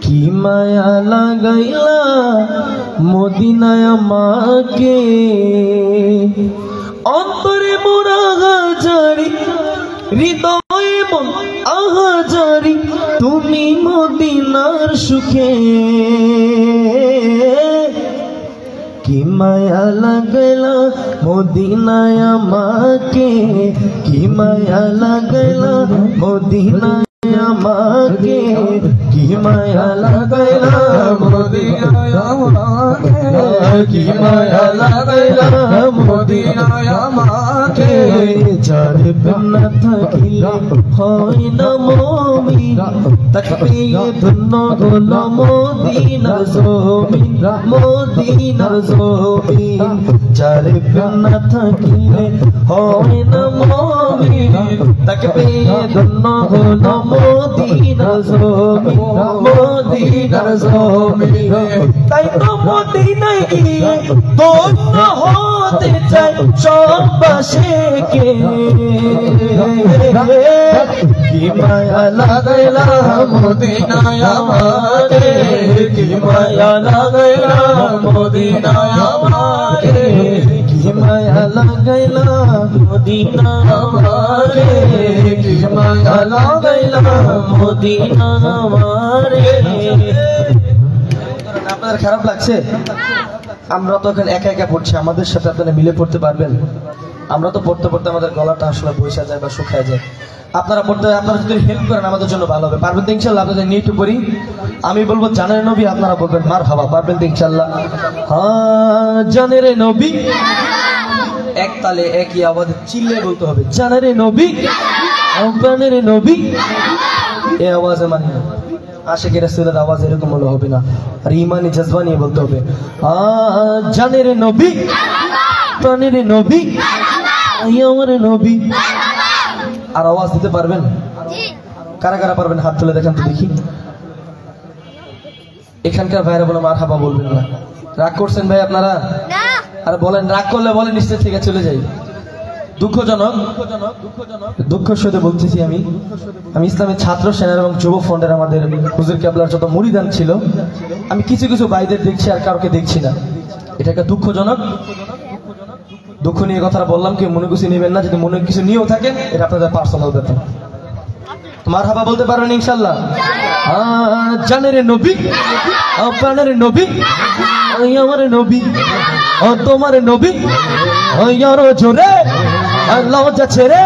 কি মায়া লাগাইলা মদিনায় আমাকে অন্তরে মোরা হাজারি হৃদয়ে মন আহাজারি তুমি মদিনার সুখে কি মায়া লাগাইলা মদিনায় আমাকে কি মায়া লাগাইলা মদিনায় আমাকে কি মায়া লাগাইলা মদিনায় আমাকে কি মায়া লাগাইলা মদিনায় আমাকে যার বিনা থাকিলে হয় না মুমিন তাকে ধন্য হলো মদিনার জমিন মদিনার জমিন যার বিনা থাকিলে হয় না মুমিন তাকে ধন্য হলো মদিনার জমিন মদিনার জমিন তাই তো মদিনায় গিয়ে ধন্য হতে চাই সব বাসীকে কি মায়া লাগাইলা মদিনায় আমাকে কি মায়া লাগাইলা মদিনায় আমাকে কি মায়া লাগাইলা মদিনা আমাকে কি মায়া লাগাইলা মদিনা আমারে। আপনাদের খারাপ লাগছে? আমরা তো এখন একা একা পড়ছি, আমাদের সাথে আপনারা মিলে পড়তে পারবেন? আমরা তো পড়তে পড়তে আমাদের গলাটা আসলে বসে যায় বা শুকায় যায়। আপনারা পড়তে আপনারা যদি হেল্প করেন আমাদের জন্য ভালো হবে। পারবেন তো ইনশাল্লাহ? আপনাদের নিয়ে একটু পড়ি। আমি বলবো জানের নবী, আপনারা বলবেন মারহাবা। পারবেন তো ইনশাল্লাহ? হ্যাঁ, জানের নবী এক তালে একই আওয়াজে চিল্লে বলতে হবে, জানের নবী প্রাণের নবী। এই আওয়াজে মানে আশিকের রাসূলের আওয়াজ এরকম হলে হবে না, আর ইমানি জজবা নিয়ে বলতে হবে। জানের নবী প্রাণের নবী আমার নবী। আর আওয়াজ দিতে পারবেন? কারা কারা পারবেন হাত তুলে দেখেন তো দেখি। এখানকার ভাইরা বলে মারহাবা বলবেন না। রাগ করছেন ভাই আপনারা? আর বলেন, রাগ করলে বলেন স্টেজ থেকে চলে যাই। দুঃখজনক দুঃখের সাথে বলতেছি আমি ইসলামের ছাত্র সেনার এবং যুব ফ্রন্টের আমাদের হুজুর কেবলার যত মুরিদান ছিল, আমি কিছু কিছু ভাইদের দেখছি আর কাউকে দেখছি না। এটা একটা দুঃখজনক। দুঃখ নিয়ে কথাটা বললাম, কেউ মনে কিছু নেবেন না। যদি মনে কিছু নিয়েও থাকে এটা আপনাদের পার্সোনাল ব্যাপার। মারহাবা বলতে পারবেন ইনশাল্লাহ? জানের নবী প্রাণের নবী আমার নবী তোমার নবী আরো জোরে আল্লাহ যাচ্ছে রে।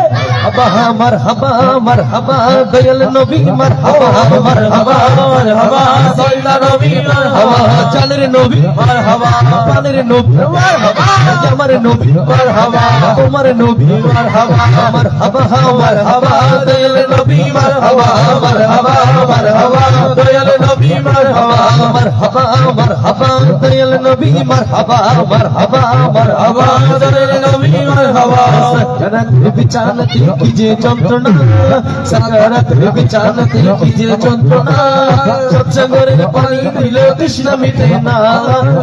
মারহাবা মারহাবা দয়াল নবী মারহাবা মারহাবা মারহাবা দয়াল নবী মারহাবা জানের নবী মারহাবা প্রাণের নবী মারহাবা আমার নবী মারহাবা তোমার নবী মারহাবা মারহাবা মারহাবা দয়াল নবী মারহাবা মারহাবা মারহাবা দয়াল নবী মারহাবা মারহাবা মারহাবা দয়াল নবী মারহাবা মারহাবা মারহাবা জানের নবী মারহাবা। সাকারাত বিছানাতে কি যে যন্ত্রণা, সাকারাত বিছানাতে কি যে যন্ত্রণা, সবসাগরের পানি দিল তৃষ্ণা মিটে না,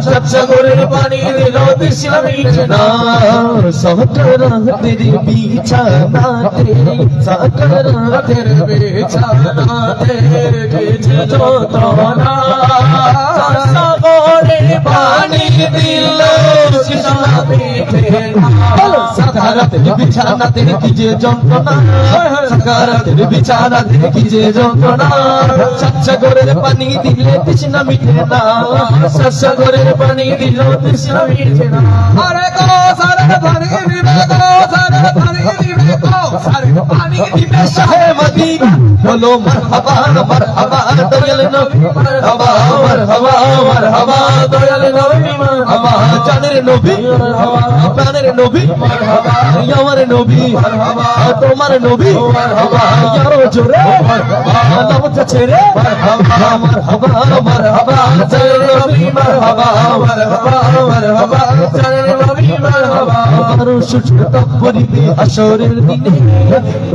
সবসাগরের পানি দিল তৃষ্ণা মিটে না। সাকারাতের বিছানাতে সাকারাতের বিছানাতে কি যে যন্ত্রণা, সবসাগরের পানি দিল তৃষ্ণা মিটে না। সাকারাতের বিছানাতে কি যে যন্ত্রণা, সাকারাতের বিছানাতে কি যে যন্ত্রণা, সাগরের পানি দিলে তৃষ্ণা মিটে না, সাগরের পানি দিল তৃষ্ণা মিটে না। আরে গো সারে পানি দিবে গো সারে পানি দিবে গো সারে পানি দিবে শাহে মদিনা বলো মারহাবা মারহাবা দয়াল নবী মারহাবা মারহাবা মারহাবা দয়াল নবী মারহাবা জানের নবী মারহাবা প্রাণের নবী মারহাবা আমার নবী মারহাবা তোমার নবী মারহাবা আরো জোরে মারহাবা নাম যাচ্ছে রে মারহাবা মারহাবা মারহাবা জানের নবী মারহাবা মারহাবা মারহাবা জানের নবী মারহাবা। আরো সূর্যটা পড়িবে হাসরের দিনে,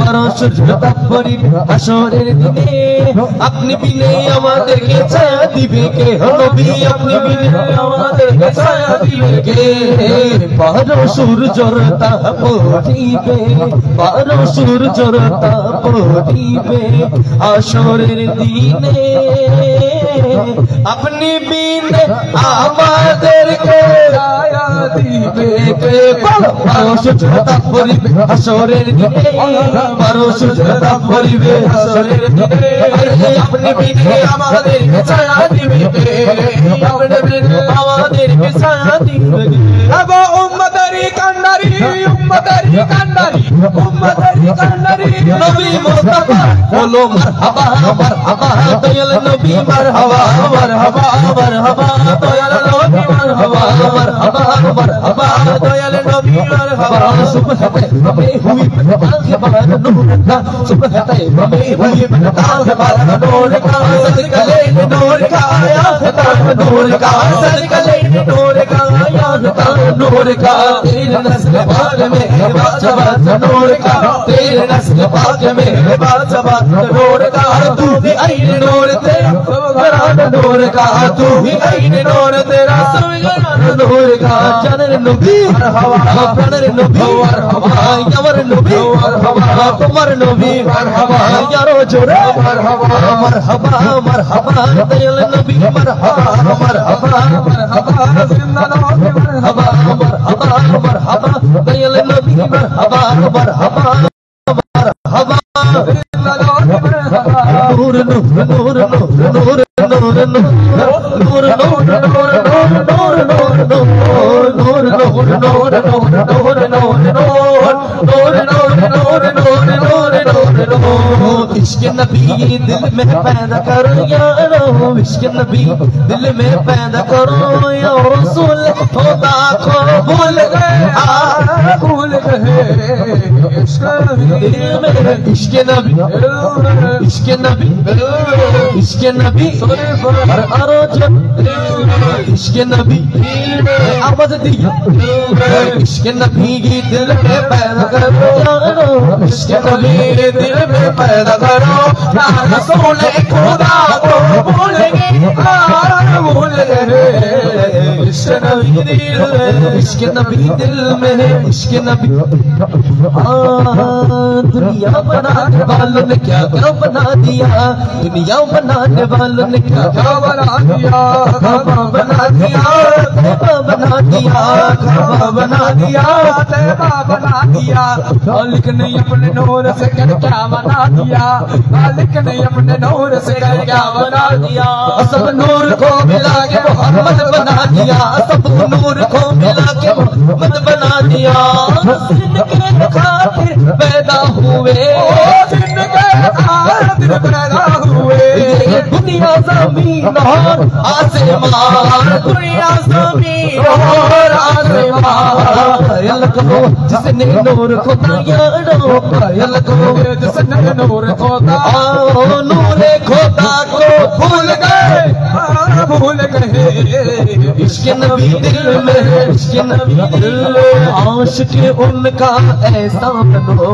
আরো সূর্যটা পড়িবে হাসরের দিনে, আপনি বিনে আমাদের আমাদেরকে ছায়া দিবে কে নবী আপনি বিনে আমাদেরকে ছায়া দিবে কে বারো সূর্যর তাপ পড়িবে বারো সূর্যর তাপ পড়িবে আসরের দিনে আপনি বিনে আমাদেরকে ছায়া দিবে কে বারো সূর্যর তাপ পড়িবে আসরের দিনে বারো সূর্যর তাপ পড়িবে আসরের দিনে আপনি বিনে আমাদেরকে ছায়া দিবে কে আপনি বিনে আমাদেরকে ছায়া দিবে আবা উম্মতারি কান্নারি উম্মতারি কান্নারি উম্মতারি কান্নারি নবী মুস্তাফা বলো মারহাবা মারহাবা দয়াল নবী মারহাবা মারহাবা মারহাবা দয়াল নবী মারহাবা মারহাবা মারহাবা দয়াল নবী মারহাবা সুবহ में हुई आंखें बाहर नूर का सुबह में हुई आंखें बाहर नूर का सदका ले नूर का आया था नूर का सदका ले नूर का आया था नूर का तेरे नस्ल पाक में बाजबात नूर का तेरे नस्ल पाक में बाजबात नूर का तू भी आईने नूर तेरा सुबहान नूर का तू भी आईने नूर तेरा सुबहान नूर का जानर नबी मरहबा जानर नबी मरहबा यार नबी मरहबा तुम्हार नबी मरहबा यारो जोरे मरहबा मरहबा मरहबा दयाल नबी मरहबा मरहबा मरहबा जिंदा नबी मरहबा मरहबा मरहबा दयाल नबी मरहबा मरहबा मरहबा जिंदा नबी मरहबा नूर नूर नूर नूर नूर नूर नूर इश्क नबी दिल में पैदा करो यारो इश्क नबी दिल में पैदा करो या रसूल खुदा को भूल गए भूल गए इश्क नबी इश्क नबी इश्क नबी इश्क नबी हर अरोज इश्क नबी आवाज दिया इश्क नबी की दिल में पैदा करो यारो इश्क नबी दिल में पैदा करो ना रसूल खुदा को भूलेंगे भूल गए इश्क नबी दिल में इश्क नबी दिल में इश्क नबी दुनिया बनाने वालों ने क्या क्या बना दिया दुनिया बनाने वालों ने क्या क्या बना दिया खाबा बना दिया तैबा बना दिया खाबा बना दिया तैबा बना दिया मालिक ने अपने नूर से कर क्या बना दिया मालिक ने अपने नूर से कर क्या बना दिया सब नूर को मिला के मोहम्मद बना दिया सब नूर को मिला के मोहम्मद बना दिया जिनके खातिर पैदा हुए जिनके खातिर पैदा हुए दुनिया ज़मीन और आसमान दुनिया ज़मीन और आसमान पायल करो जिसने नूर को यारो पायल करो जिसने नूर को नूर खुदा को भूल गए भूल गए इश्क नबी दिल में इश्क नबी दिल में आशिक उनका ऐसा बनो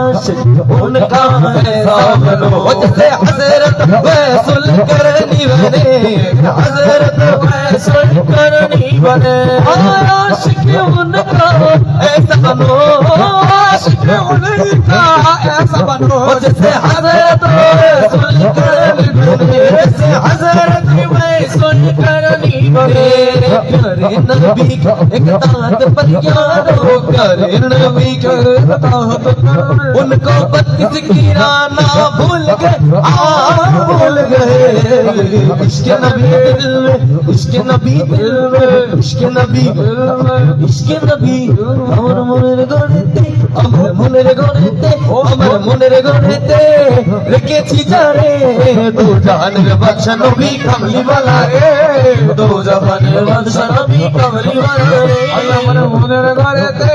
आशिक उनका ऐसा बनो जैसे हज़रत वैसल करनी बने हज़रत वैसल करनी बने आशिक उनका ऐसा बनो आशिक उनका ऐसा बनो जैसे हज़रत वैसल करनी बने जैसे हज़रत वैसल करनी बने करे नबी एक तात पर यारो करे नबी के तात उनको 32 गिराना भूल गए भूल गए इश्क नबी दिल में इश्क नबी दिल में इश्क नबी इश्क नबी अमर मुनेर गड़ते अमर मुनेर गड़ते अमर मुनेर गड़ते রেখেছি যারে দু জাহানের বাদশা নবী কামলি वाला রে দু জাহানের বাদশা নবী কামলি वाला রে আমার মনের ঘরেতে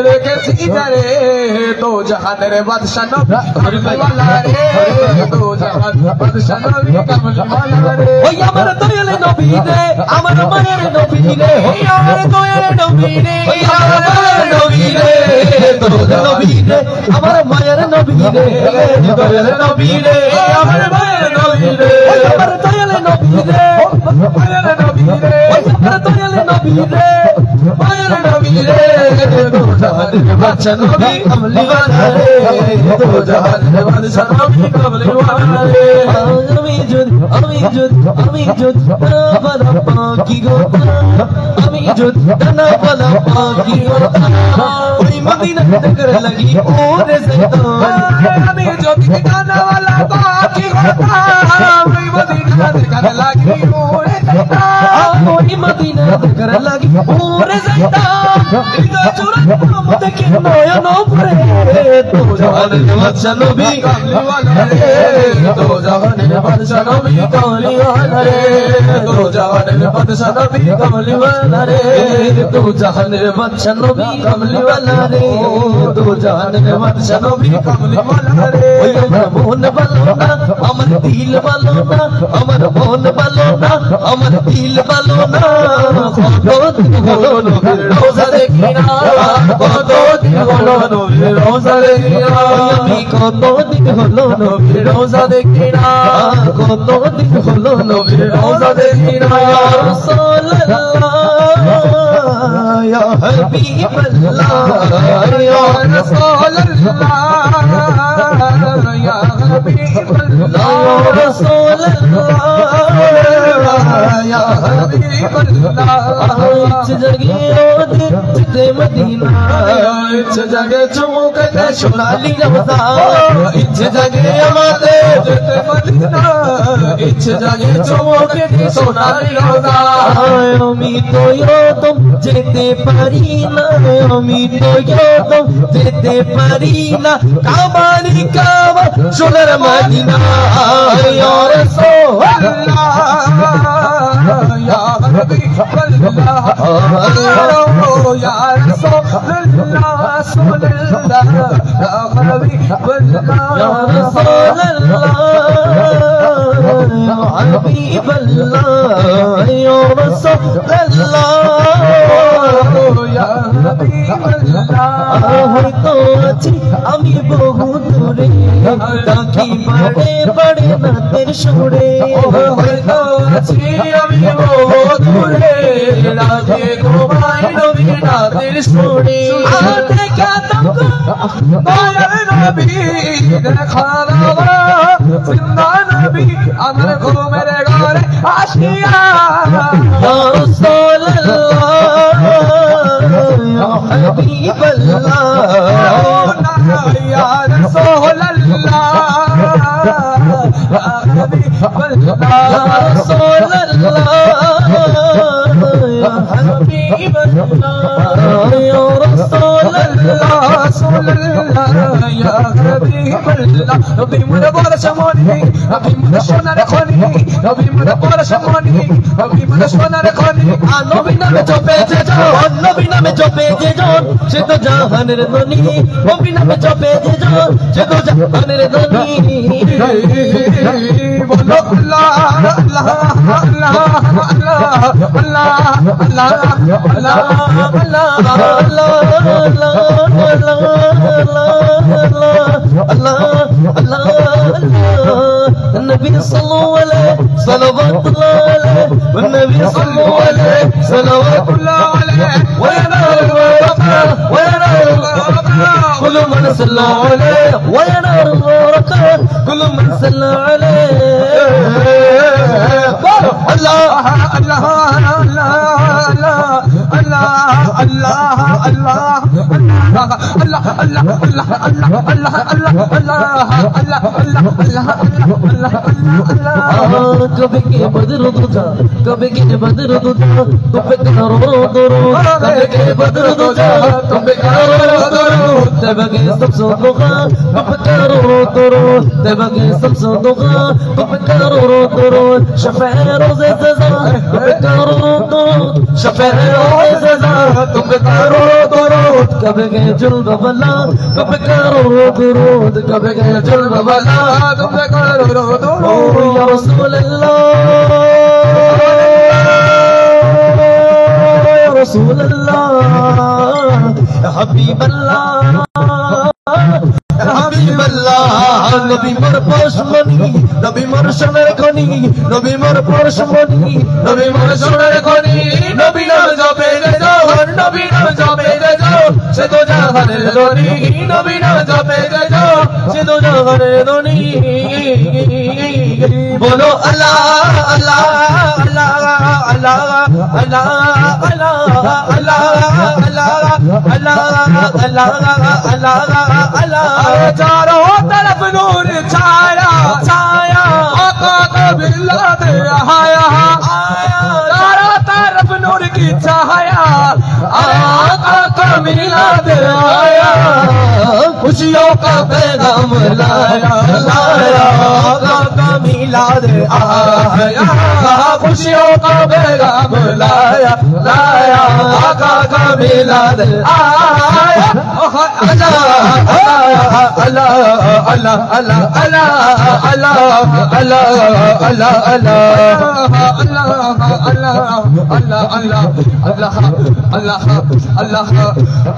রেখেছি যারে দু জাহানের বাদশা নবী কামলি वाला রে দু জাহানের বাদশা নবী কামলি वाला রে ওই আমার দয়াল নবী রে আমার মায়ের নবী রে ওই আমার দয়াল নবী রে ওই আমার মায়ের নবী রে দয়াল নবী রে আমার মায়ের নবী রে দয়াল নবী রে আমার মায়ের নবী নবী রে আমার দয়ালে নবী রে মায়ের নবী রে আমার দয়ালে নবী রে মায়ের নবী রে দো জাহানের বাদশা নবী কামলি ওয়ালা রে দো জাহানের বাদশা নবী কামলি ওয়ালা রে আমি যদি বলা পাখি গো আমি যদি বলা পাখি গো ওই মদিনা করে লাগি ওরে শয়তান আমি যদি গানা वाला बाकी होता ওই মদিনা করে লাগি ওরে শয়তান ওই মদিনা করে লাগি ওরে শয়তান হৃদয় চোরা মতে কি নয়ন পরে তো জাহানের বাদশা নবী কামলি ওয়ালা রে দো জাহানের বাদশা নবী কামলি ওয়ালা রে দো জাহানের বাদশা নবী কামলি ওয়ালা রে দো জাহানের বাদশা নবী কমলি ওয়ালা রে দো জাহানের বাদশা নবী কামলি ওয়ালা রে ওই আমার মন ভালো না আমার দিল ভালো না আমার মন ভালো না আমার দিল ভালো না কত দিন হলো নবীর রোজা দেখি না কত দিন হলো নবীর রোজা দেখি না আমি কত দিন হলো নবীর রোজা দেখি না কত দিন হলো নবীর রোজা দেখি না ইয়া রাসূলুল্লাহ ইয়া হাবিবাল্লাহ ইয়া রাসূলুল্লাহ या हबीबल्लाह या रसूलल्लाह या हबीबल्लाह इच जगे ओदे चिते मदीना इच जगे चुमुकते सोनाली रमज़ा इच जगे আমাদের যেতে মদিনা इच जगे चुमुकते সোনালি রোজা আমি তো একদম যেতে পারি না আমি তো একদম যেতে পারি না কাবানি কাবা সোনার মদিনা ইয়া রাসূলুল্লাহ या हबीबल्लाह या रसूलल्लाह रसूलल्लाह या हबीबल्लाह या रसूलल्लाह या हबीबल्लाह या रसूलल्लाह या हबीबल्लाह হয়তো আছি আমি বহু দূরে তাকি বড়ে বড়ে নাতের সুরে হয়তো আছি আমি বহুত দূরে রাতে ঘুমাই নবী রাতের সুরে দেখা তক মায়ের নবী দেখা দাও জিন্দা নবী আমার ঘুমের ঘরে আসিয়া ইয়া রাসূলুল্লাহ ইয়া হাবিবাল্লাহ या रसूलल्लाह ইয়া রাসূলুল্লাহ ইয়া হাবিবাল্লাহ ইয়া রাসূলুল্লাহ या हबीबल्लाह नबी मुझे बोला शमोनी नबी मुझे सोना रखोनी नबी मुझे बोला शमोनी नबी मुझे सोना रखोनी নবী নামে জপে যে জন নবী নামে জপে যে জন সে তো জাহানের ধনী নবী নামে জপে যে জন সে তো জাহানের ধনী बोलो अल्लाह अल्लाह अल्लाह अल्लाह अल्लाह النبي صلى الله عليه صلوات الله عليه والنبي صلى الله عليه صلوات الله عليه وينال البركة وينال البركة كل من صلى عليه وينال البركة كل من صلى عليه الله الله कभी के बदर दूजा कभी के बदर दूजा तुम पे करो दरो कभी के बदर दूजा तुम पे करो दरो तब के सब सो दुआ तुम पे करो दरो तब के सब सो दुआ तुम पे करो दरो शफे रोज़े सजा तुम पे करो दरो शफे रोज़े सजा तुम पे करो दरो कभी के जुल्म बला तुम पे करो दरो कभी के जुल्म बला तुम पे करो दरो يا رسول الله يا رسول الله يا حبيب الله يا হাবিবাল্লাহ নবী মোর পশমনি নবী মোর সোনার খনি নবী মোর পশমনি নবী মোর সোনার খনি নবী নাম জপে যাও নবী নাম জপে যাও সে তো জাহানের ধনী নবী নাম জপে যাও সে তো জাহানের ধনী বলো আল্লাহ আল্লাহ আল্লাহ আল্লাহ আল্লাহ আল্লাহ আল্লাহ আল্লাহ আল্লাহ আল্লাহ আল্লাহ चारों तरफ नूर छाया छाया आका का मिलाद आया चारों तरफ नूर की छाया आका का मिलाद आया खुशियों का पैगाम लाया लाया आका का मिलाद आया खुशियों का पैगाम लाया लाया आका का मिलाद आया अल्लाह अल्लाह अल्लाह अल्लाह अल्लाह अल्लाह अल्लाह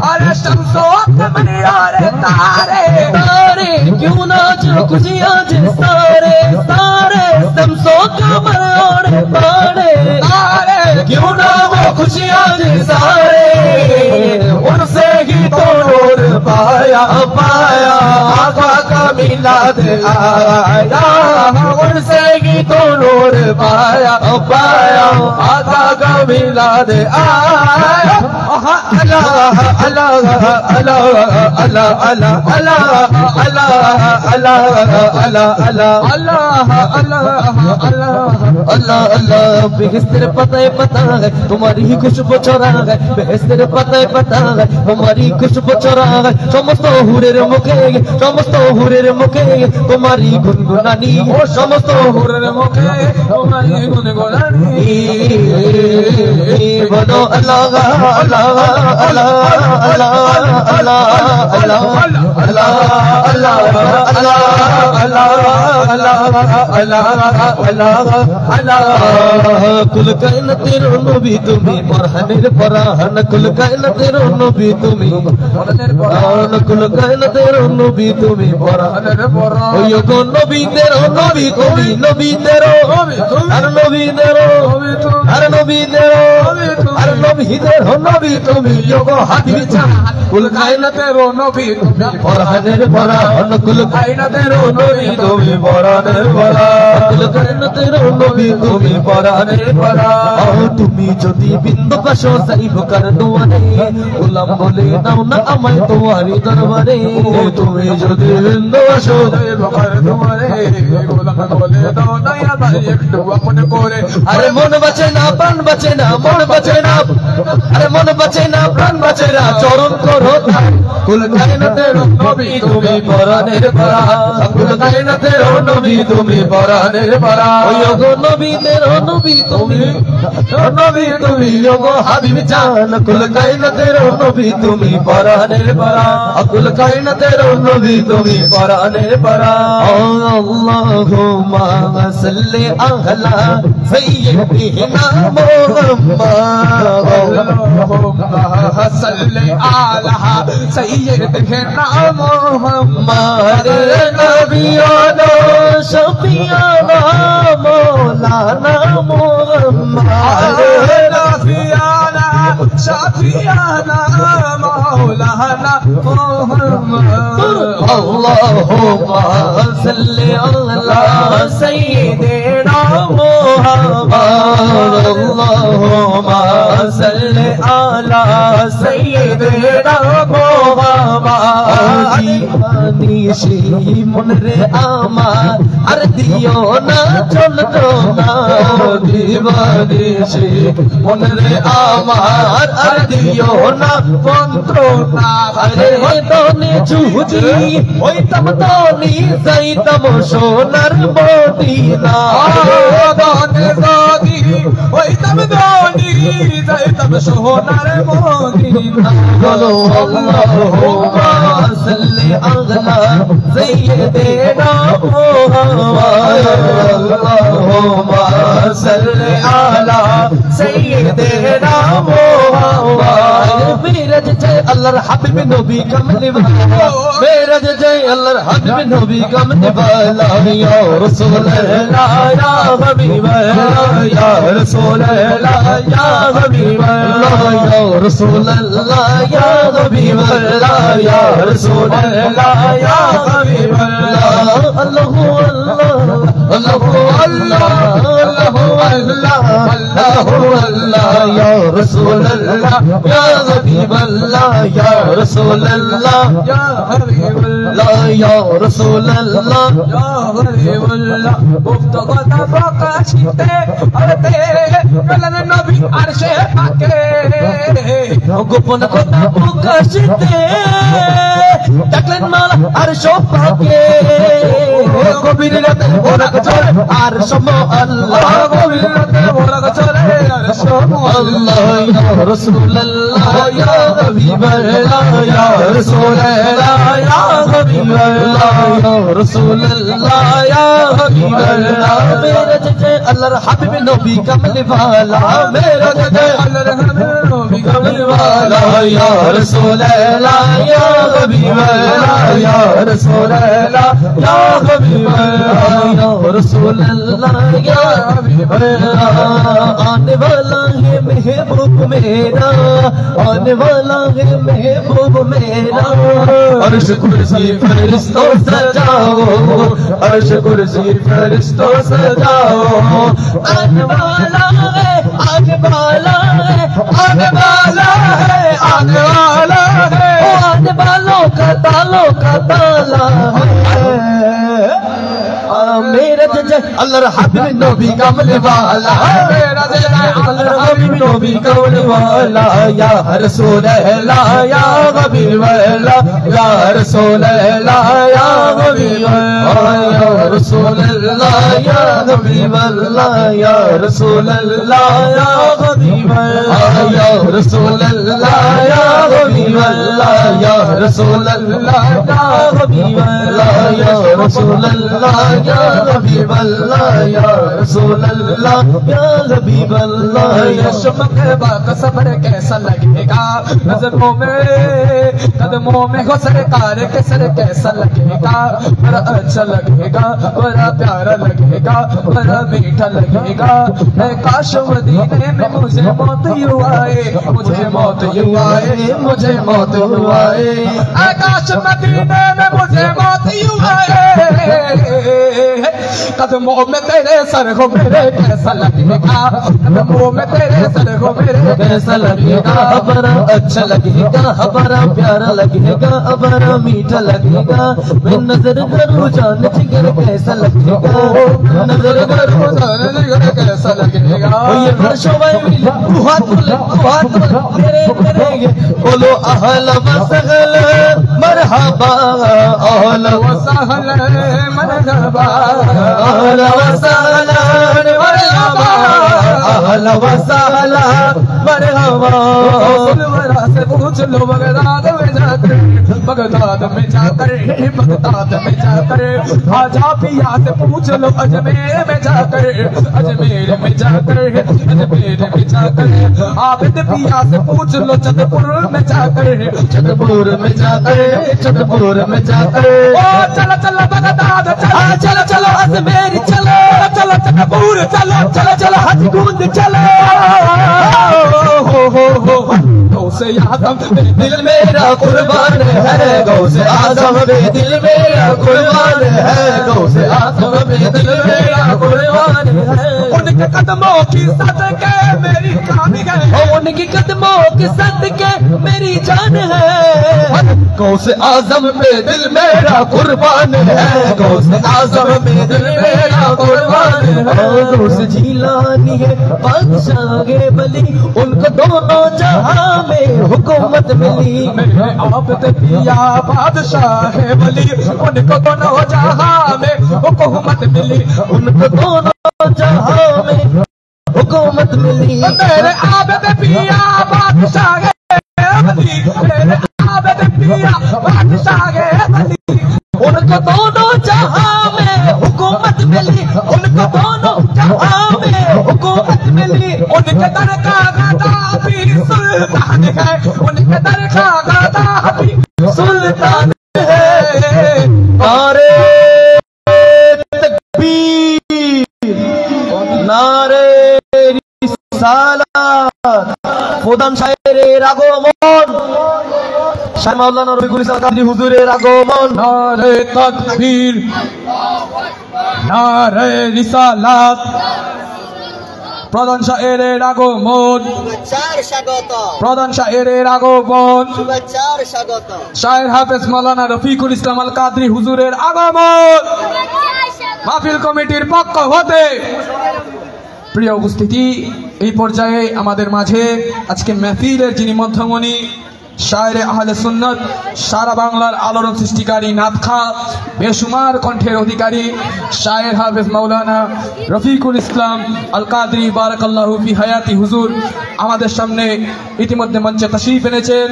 अरे शम्सो कमनियारे तारे तारे क्यों नाच खुशियां जिस तारे तारे शम्सो कमनियारे तारे तारे क्यों ना वो खुशियां जिस तारे उनसे ही तो नूर पाया पाया आका का मिलाद आया उनसे ही तो नूर पाया पाया आका का मिलाद आया अल्लाह अल्लाह अल्लाह अल्लाह अल्लाह अल्लाह अल्लाह अल्लाह अल्लाह अल्लाह बेहस्तर पता है तुम्हारी ही खुशबू चोरा है बेहस्तर पता है तुम्हारी खुशबू चोरा है समस्त हुरेर मुखे तुम्हारी गुनगुनानी समस्त हुरेर मुखे तुम्हारी गुनगुनानी बोलो अल्लाह अल्लाह अल्लाह अल्लाह अल्लाह अल्लाह अल्लाह अल्लाह कुल कायनात तेरो नबी তুমি পরহানের পরাহন কুল কায়নাত তেরো নবী তুমি পরহানের পরাহন কুল কায়নাত তেরো নবী তুমি পরহানের পরাহন ওই গো নবী তেরো নবী তুমি নবী তেরো আর নবী তেরো আর নবী তেরো আর নবী তেরো নবী তুমি গো হাতি চা কুল কায়নাত তেরো নবী তুমি পরহানের পরাহন কুল কায়নাত তেরো নবী তুমি পরহানের পরাহন কুল কায়নাত তেরো নবী তুমি পরহানের পরাহন তুমি যদি বিন্দু কাশো সাইব কর দুয়ারে গোলাম বলে দাও না আমায় তোমারি দরবারে তুমি যদি বিন্দু কাশো সাইব কর দুয়ারে গোলাম বলে দাও না আমায় একটু আপন করে আরে মন বাঁচে না প্রাণ বাঁচে না মন বাঁচে না আরে মন বাঁচে না প্রাণ বাঁচে না চরণ করো কুল কায়নাতের নবী তুমি পরাণের পরা কুল কায়নাতের নবী তুমি পরাণের পরা ওই গো নবীদের নবী তুমি নবী তুমি গো হাবিব জান কুল কায়নাতের নবী তুমি পরাণের পরা কুল কায়নাতের নবী তুমি পরাণের পরা আল্লাহুম্মা সাল্লি আলা সাইয়্যিদিনা মুহাম্মদ اللهم صل على سيدنا محمد نبينا شفيعنا مولانا محمد نبينا شفيعنا مولانا محمد اللهم صل على سيدنا محمد اللهم صل على سيدنا محمد নিশি মনরে আমার আর দিও না চলতো না দিবানিশি মনরে আমার আর দিও না মন্ত্রণা আরে দনে চুজি ওইতাম দনি যাইতাম সোনার মদিনা দনে যদি ওইতাম দনি যায় তব সোনার মদিনা বলো আল্লাহুম্মা সাল্লি আলা সাইয়্যিদিনা মুহাম্মদ আল্লাহুম্মা সাল্লি আলা সাইয়্যিদিনা মুহাম্মদ মেরাজ জয় আল্লাহর হাবিব নবী কামলি ওয়ালা মেরাজ জয় আল্লাহর হাবিব নবী কামলি ওয়ালা ইয়া রাসূলুল্লাহ ইয়া হাবিবাল্লাহ ইয়া রাসূলুল্লাহ ইয়া হাবিবাল্লাহ ইয়া রাসূলুল্লাহ ইয়া হাবিবাল্লাহ ইয়া রাসূলুল্লাহ ইয়া হাবিবাল্লাহ আল্লাহু আল্লাহ আল্লাহু আল্লাহ আল্লাহু আল্লাহ আল্লাহু আল্লাহ ইয়া রাসূলুল্লাহ ইয়া হাবিবাল্লাহ ইয়া রাসূলুল্লাহ ইয়া হাবিবাল্লাহ ইয়া রাসূলুল্লাহ ইয়া হাবিবাল্লাহ মুফতাদ প্রকাশিতে আরতে কালাম নবী আরশে পাকে গোপন কথা প্রকাশিতে ডাকলেন মালা আরশ পাকে কবির রাতে ওরা চলে আরশ আল্লাহ কবির রাতে ওরা চলে আরশ আল্লাহ ইয়া রাসূলুল্লাহ ইয়া হাবিবাল্লাহ ইয়া রাসূলুল্লাহ ইয়া হাবিবাল্লাহ ইয়া রাসূলুল্লাহ ইয়া হাবিবাল্লাহ মেরাজ জয় আল্লাহর হাবিব নবী কামলি ওয়ালা মেরাজ জয় আল্লাহর হাবিব নবী কামলি ওয়ালা ইয়া রাসূলুল্লাহ ইয়া হাবিবাল্লাহ ইয়া রাসূলুল্লাহ ইয়া হাবিবাল্লাহ ইয়া রাসূলুল্লাহ ইয়া হাবিবাল্লাহ आने वाला है महबूब मेरा आने वाला है महबूब मेरा अर्श कुर्सी फरिश्तों सजाओ अर्श कुर्सी फरिश्तों सजाओ आने वाला है आने वाला है आने वाला है आने वाला है आने वालों का ताला है मेरज जय अल्लाहर हबीब नबी कमल वाला मेरज जय अल्लाहर हबीब नबी कमल वाला या रसूल अल्लाह या हबीब अल्लाह या रसूल अल्लाह या हबीब अल्लाह या रसूल अल्लाह या हबीब अल्लाह या रसूल अल्लाह या हबीब अल्लाह या रसूल अल्लाह या हबीब अल्लाह या रसूल अल्लाह या हबीब अल्लाह या रसूल अल्लाह या हबीब अल्लाह या रसूल अल्लाह या हबीब अल्लाह या शमक बात सबर कैसा लगेगा नजरों में कदमों में हो सरकार के सर कैसा लगेगा बड़ा अच्छा लगेगा बड़ा प्यारा लगेगा बड़ा मीठा लगेगा काश मदीने में मुझे मौत यूं आए मुझे मौत यूं आए मुझे मौत यूं आए काश मदीने में मुझे मौत यूं आए कदमों में तेरे सर को मेरे कैसा लगेगा कदमों में तेरे सर को मेरे कैसा लगेगा बड़ा अच्छा लगेगा बड़ा प्यारा लगेगा बड़ा मीठा लगेगा मैं नजर करूं जान जिगर कैसा लगेगा नजर करूं जान जिगर कैसा लगेगा ये फर्शों में मिला हाथ तेरे बोलो अहला व सहला मरहबा अहला व सहला मरहबा अहला व सहला मरहबा अहला व सहला मरहबा सुलवरा से पूछ लो बगदाद में जाकर बगदाद में जाकर बगदाद में जाकर आजा पिया से पूछ लो अजमेर में जाकर अजमेर में जाकर अजमेर में जाकर आबिद पिया से पूछ लो चतपुर में जाकर चतपुर में जाकर चतपुर में जाकर ओ चलो चलो बगदाद चलो चलो अजमेर चलो चलो चतपुर चलो चलो चलो हजगुंद चलो गौसे आजम दिल मेरा कुर्बान है गौसे आजम दिल मेरा कुर्बान है गौसे आजम दिल मेरा कुर्बान है उनके कदमों की सदके मेरी जान है उनके कदमों की सदके मेरी जान है गौसे आजम पे दिल मेरा कुर्बान है गौसे आजम पे दिल मेरा कुर्बान है गौसे जीलानी है बादशाह बली उनको दोनों जहां में हुकूमत मिली आप पिया बादशाह है बली उनको दोनों जहां में हुकूमत मिली उनको दोनों जहां में हुकूमत हुकूमत मिली मेरे आबद पिया बादशाह मेरे आबद पिया बादशाह उनको दोनों जहां में हुकूमत मिली उनको दोनों जहां में हुकूमत मिली उनके दर का गाता भी सुल्तान है उनके दर का गाता भी सुल्तान है नारे तकबीर नारे रिसालात প্রধান শায়েরের আগমন শাহ মাওলানা রফিকুল ইসলাম কাদরী হুজুরের আগমন नारे तकबीर नारे रिसालात প্রধান শায়েরের আগমন প্রধান শায়েরের আগমন শায়ের হাফেজ মাওলানা রফিকুল ইসলাম আল কাদরী হুজুরের আগমন মাহফিল কমিটির পক্ষ হতে প্রিয় উপস্থিতি এই পর্যায়ে আমাদের মাঝে আজকে মাহফিলের যিনি মধ্যমণি শায়েরে আহলে সুন্নাত সারা বাংলার আলোড়ন সৃষ্টিকারী নাতখা বেশুমার কণ্ঠের অধিকারী শায়ের হাফেজ মাওলানা রফিকুল ইসলাম আল কাদরী বারাকাল্লাহু ফি হায়াতি হুজুর আমাদের সামনে ইতিমধ্যে মঞ্চে তাশরীফ এনেছেন।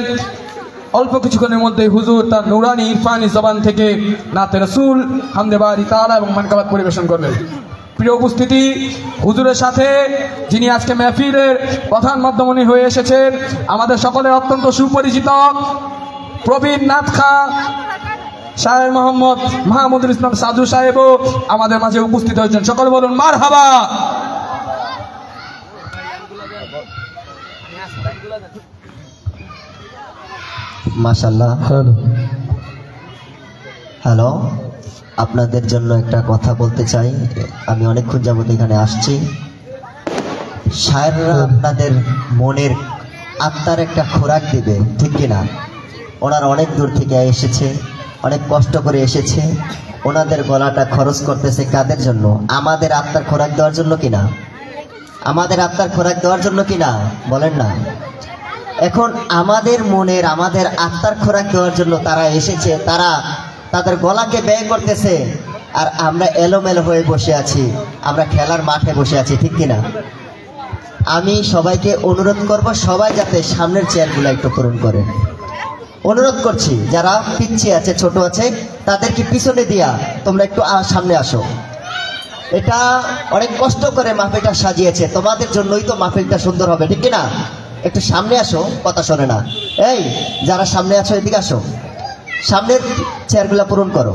অল্প কিছুক্ষণের মধ্যে হুজুর তার নুরানি ইরফানি জবান থেকে নাতে রাসূল হামদে বারি তাআলা এবং মানকাবাত পরিবেশন করবেন। প্রিয় উপস্থিতি হুজুরের সাথে যিনি আজকে মাহফিলের প্রধান মধ্যমণি হয়ে এসেছেন আমাদের সকলের অত্যন্ত সুপরিচিত প্রবীণ নাতখা শায়ের মোহাম্মদ মাহমুদুল ইসলাম সাধু সাহেবও আমাদের মাঝে উপস্থিত হয়েছেন। সকলে বলুন মারহাবা। মাশাআল্লাহ। হ্যালো, আপনাদের জন্য একটা কথা বলতে চাই। আমি অনেকক্ষণ যাবত এখানে আসছি। শায়েররা আপনাদের মনের আত্মার একটা খোরাক দিবে, ঠিক কিনা? ওনারা অনেক দূর থেকে এসেছে, অনেক কষ্ট করে এসেছে। ওনাদের গলাটা খরচ করতেছে কাদের জন্য? আমাদের আত্মার খোরাক দেওয়ার জন্য কিনা? আমাদের আত্মার খোরাক দেওয়ার জন্য কিনা? বলেন না। এখন আমাদের মনের আমাদের আত্মার খোরাক দেওয়ার জন্য তারা এসেছে, তারা তাদের গলাকে ব্যয় করতেছে, আর আমরা এলোমেলো হয়ে বসে আছি, আমরা খেলার মাঠে বসে আছি, ঠিক কিনা? আমি সবাইকে অনুরোধ করব সবাই যাতে সামনের চেয়ারগুলো একটু পূরণ করে। অনুরোধ করছি যারা পিছিয়ে আছে, ছোট আছে, তাদেরকে পিছনে দিয়া তোমরা একটু সামনে আসো। এটা অনেক কষ্ট করে মাহফিলটা সাজিয়েছে, তোমাদের জন্যই তো মাহফিলটা সুন্দর হবে, ঠিক কিনা? একটু সামনে আসো, কথা শোনে না। এই যারা সামনে আছো এদিকে আসো, সামনের চেয়ারগুলো পূরণ করো।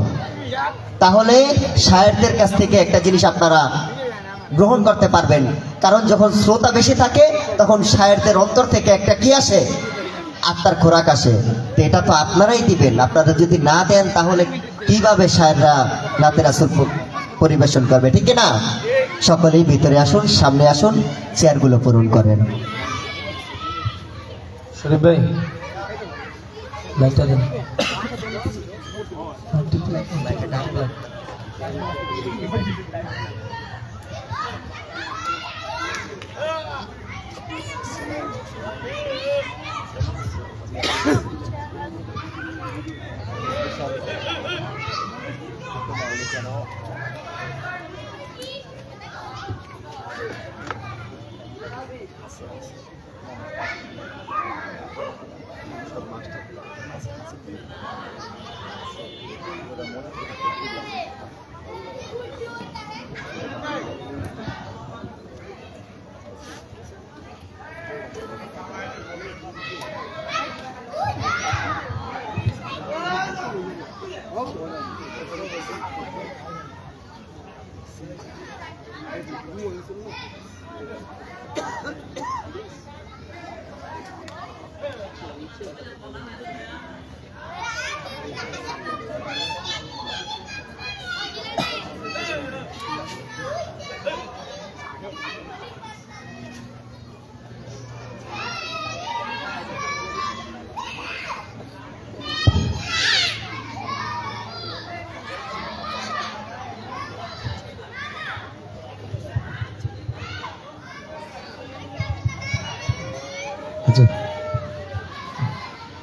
তাহলে শায়েরদের কাছ থেকে একটা জিনিস আপনারা গ্রহণ করতে পারবেন, কারণ যখন শ্রোতা বেশি থাকে তখন শায়েরদের অন্তর থেকে একটা কি আসে? আত্মার খোরাক আসে। তো এটা তো আপনারাই দিবেন, আপনারা যদি না দেন তাহলে কিভাবে শায়েররা নাতে রাসূল পরিবেশন করবে, ঠিক না? সকলেই ভিতরে আসুন, সামনে আসুন, চেয়ারগুলো পূরণ করেন। শরীফ ভাই লাইটটা দেন।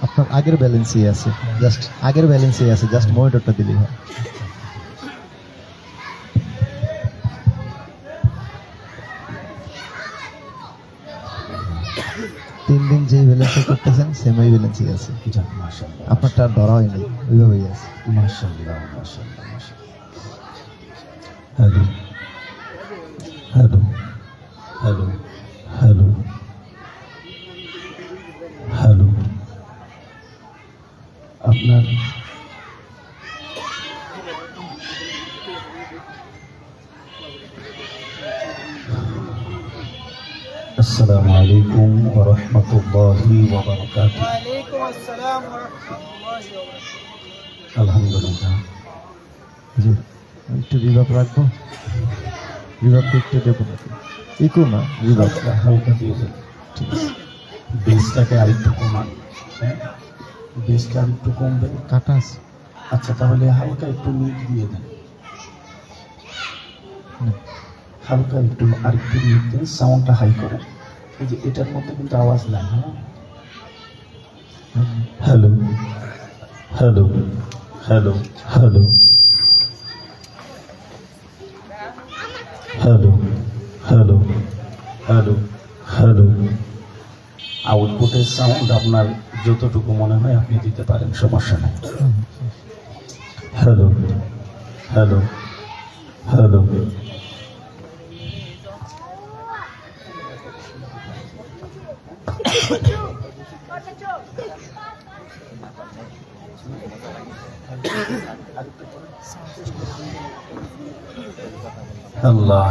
আপনার আগের ব্যালেন্সই আছে, জাস্ট আগের ব্যালেন্সই আছে, জাস্ট মনিটরটা দিলেই হয়। 3 দিন যেই ব্যালেন্সে করতেছেন সেম ওই ব্যালেন্সই আছে। যাক মাশাআল্লাহ, আপনারটা আর ধরা হয়নি, ওইভাবেই আছে। মাশাআল্লাহ, মাশাআল্লাহ, মাশাআল্লাহ। Hello hello hello hello hello, আপনার আসসালামু আলাইকুম ওয়া রাহমাতুল্লাহি ওয়া বারাকাতুহু। আলহামদুলিল্লাহ। জি, একটু রিভাব রাখবো, রিভাবটা একটু দেবো নাকি? ইকো না, রিভাব। হালকা হালকা দিয়ে দেন, ঠিক আছে। বেসটাকে আরেকটু কমান, হ্যাঁ বেসটা আরেকটু কমবে। কাটা আছে আচ্ছা, তাহলে হালকা একটু মিট দিয়ে দেন, না? হালকা একটু আরেকটু মিট দেন, সাউন্ডটা হাই করেন। এই যে এটার মধ্যে কিন্তু আওয়াজ নাই। হ্যাঁ, hello hello hello hello hello hello hello hello. আউটপুটের সাউন্ড আপনার যতটুকু মনে হয় আপনি দিতে পারেন, সমস্যা নেই। হ্যালো হ্যালো হ্যালো আল্লাহ,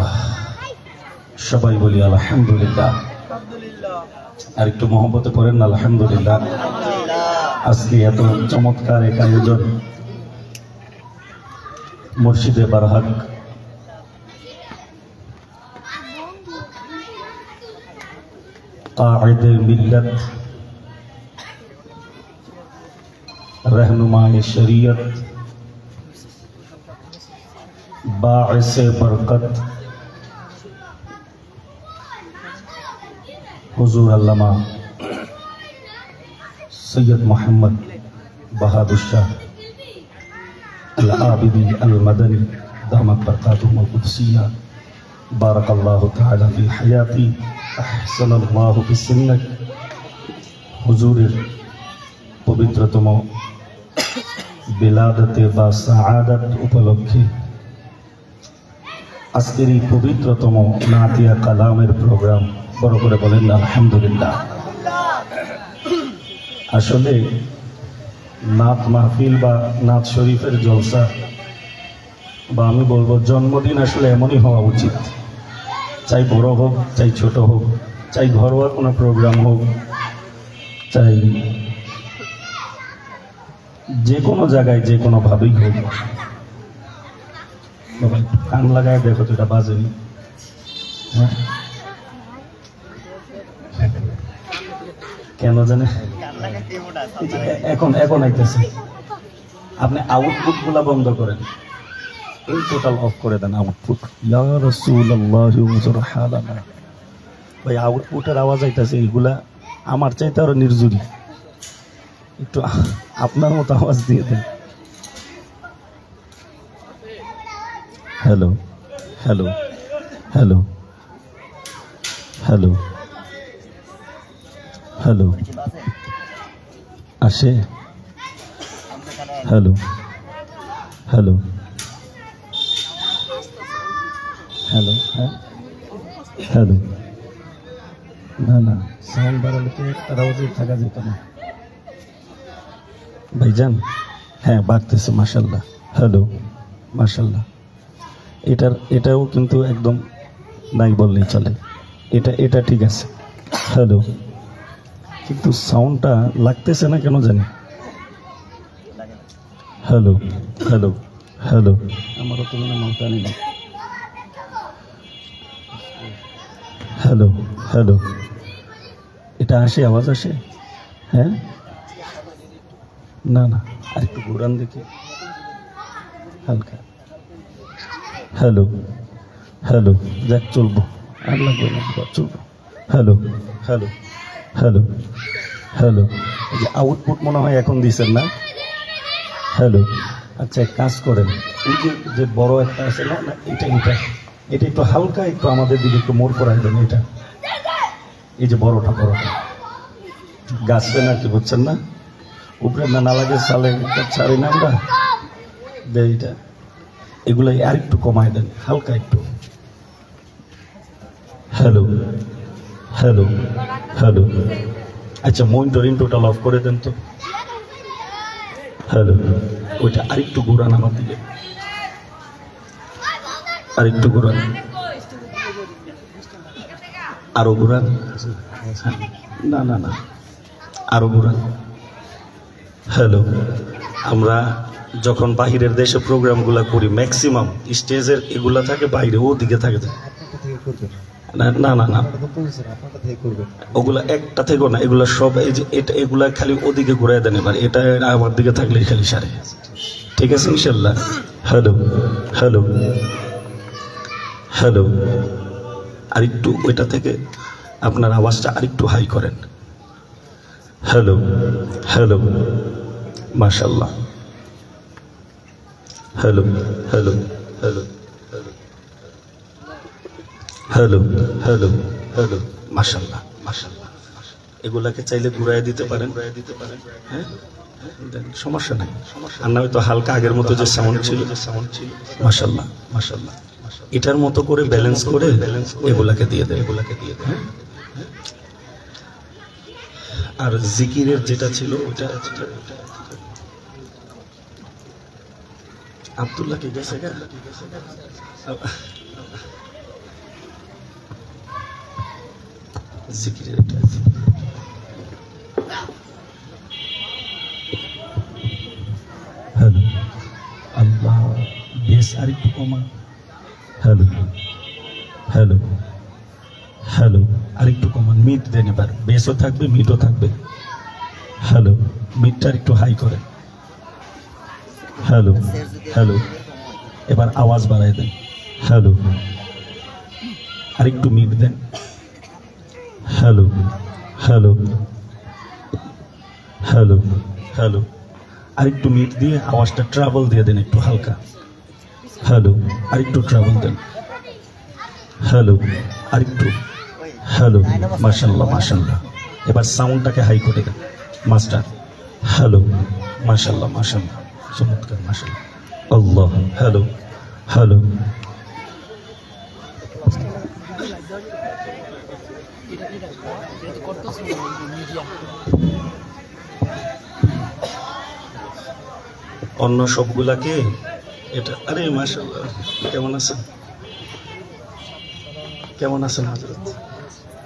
সবাই বলি আলহামদুলিল্লাহ। আর একটু মহব্বতে পড়েন না আলহামদুলিল্লাহ। আজকে এত চমৎকার এক আয়োজন মসজিদে বারহাক কায়েদে মিল্লাত, रहनुमाए शरीयत, बाइसे बरकत हुजूर अल्लामा सैयद मोहम्मद बहादुर शाह अल आबिदी अल मदनी दामत बरकातुहुल कुदसिया बारकल्लाहु तआला फी हयाती अहसनल्लाहु बिसन्नक। हुजूरेर पवित्रतम বিলাদতে বা সাআদাত উপলক্ষে আজকের এই পবিত্রতম নাতিয়া কালামের প্রোগ্রাম, বড় করে বলেন আলহামদুলিল্লাহ। আসলে নাত মাহফিল বা নাত শরীফের জলসা বা আমি বলবো জন্মদিন আসলে এমনই হওয়া উচিত, চাই বড় হোক চাই ছোট হোক, চাই ঘরোয়া কোনো প্রোগ্রাম হোক, চাই যে কোনো জায়গায় যে কোনো ভাবেই হোক। বাবা একটু কান লাগায় দেখো তো এটা বাজেনি। হ্যাঁ, কেন জানে এখন এখন আইতেছে। আপনি আউটপুট গুলা বন্ধ করেন, এই টোটাল অফ করে দেন আউটপুট। ইয়া রাসূলুল্লাহ উযুর হালানা, ভাই আউটপুটের আওয়াজ আইতেছে, এইগুলা আমার চাইতে আরো নির্জুরি। একটু আপনার মতো আওয়াজ দিয়ে দেন। Hello hello hello hello hello আসে। হ্যালো হ্যালো হ্যালো হ্যাঁ হ্যালো। না না, সাউন্ড বাড়ালে তো একটা আওয়াজে থাকা যেত না ভাইজান। হ্যাঁ বাড়তেছে মাশাল্লাহ। হ্যালো মাশাল্লাহ। এটাও কিন্তু একদম নাই বললেই চলে, এটা ঠিক আছে। হ্যালো, কিন্তু সাউন্ডটা লাগতেছে না কেন জানি। হ্যালো হ্যালো হ্যালো, আমারও তো মনে মালটা নেই। হ্যালো হ্যালো, এটা আসে, আওয়াজ আসে। হ্যাঁ না না, আর একটু ঘুরান দেখি হালকা। হ্যালো হ্যালো, যাক চলবো, আর লাগবে না, চলবো। হ্যালো হ্যালো হ্যালো হ্যালো, এই যে আউটপুট মনে হয় এখন দিয়েছেন না। হ্যালো, আচ্ছা এক কাজ করেন, এই যে বড় একটা আছে না, এটা একটু হালকা একটু আমাদের দিকে একটু মোড় করাই দেন। এটা এই যে বড়টা গাছবে নাকি বুঝছেন না, উপরে না লাগে সালে ছাড়ি না আমরা এইটা, এগুলো আর একটু কমায় দেন হালকা একটু। হ্যালো হ্যালো হ্যালো, আচ্ছা মনিটরিং টোটাল অফ করে দেন তো। হ্যালো, ওইটা আরেকটু ঘুরান আমার দিকে, আরেকটু ঘুরান, আরো ঘুরান, না না না আরো ঘুরান। হ্যালো, আমরা যখন বাহিরের দেশে প্রোগ্রামগুলো করি ম্যাক্সিমাম স্টেজের এগুলা থাকে বাইরে, ওদিকে থাকে না না না না, ওগুলা একটা থেকেও না, এগুলা সব এই যে এটা এগুলা খালি ওদিকে ঘুরাই দেন, এবার এটা আমার দিকে থাকলে খালি সারে, ঠিক আছে ইনশাল্লাহ। হ্যালো হ্যালো হ্যালো, আরেকটু ওইটা থেকে আপনার আওয়াজটা আরেকটু হাই করেন। হ্যালো হ্যালো, মাশাআল্লাহ। Hello hello hello hello hello hello, মাশাআল্লাহ মাশাআল্লাহ। এগুলাকে চাইলে ঘুরাই দিতে পারেন, হ্যাঁ সমস্যা নাই। আর না হয়তো হালকা আগের মতো যে সাউন্ড ছিল, মাশাআল্লাহ মাশাআল্লাহ, এটার মতো করে ব্যালেন্স করে এগুলাকে দিয়ে দেন, এগুলাকে দিয়ে দেন। আর জিকিরের যেটা ছিল ওটা আব্দুল্লাহকে গেছে গা, জিকিরের হ্যালো আল্লাহ, বেশ আর একটু কমা। হ্যালো হ্যালো হ্যালো, আরেকটু কমান, মিট দেন, এবার বেসও থাকবে মিটও থাকবে। হ্যালো, মিটটা একটু হাই করে। হ্যালো হ্যালো, এবার আওয়াজ বাড়াই দেন। হ্যালো, আরেকটু মিট দেন। হ্যালো হ্যালো হ্যালো হ্যালো, আরেকটু মিট দিয়ে আওয়াজটা ট্রাবল দিয়ে দেন একটু হালকা। হ্যালো, আরেকটু ট্রাবল দেন। হ্যালো, আরেকটু। হ্যালো, মাশাআল্লাহ মাশাআল্লাহ, এবার সাউন্ডটাকে হাই করে দেন মাস্টার। হ্যালো, মাশাআল্লাহ মাশাআল্লাহ, চমৎকার, মাশাআল্লাহ, আল্লাহ। হ্যালো হ্যালো, অন্য সবগুলাকে এটা, আরে মাশাআল্লাহ, কেমন আছেন, কেমন আছেন হযরত?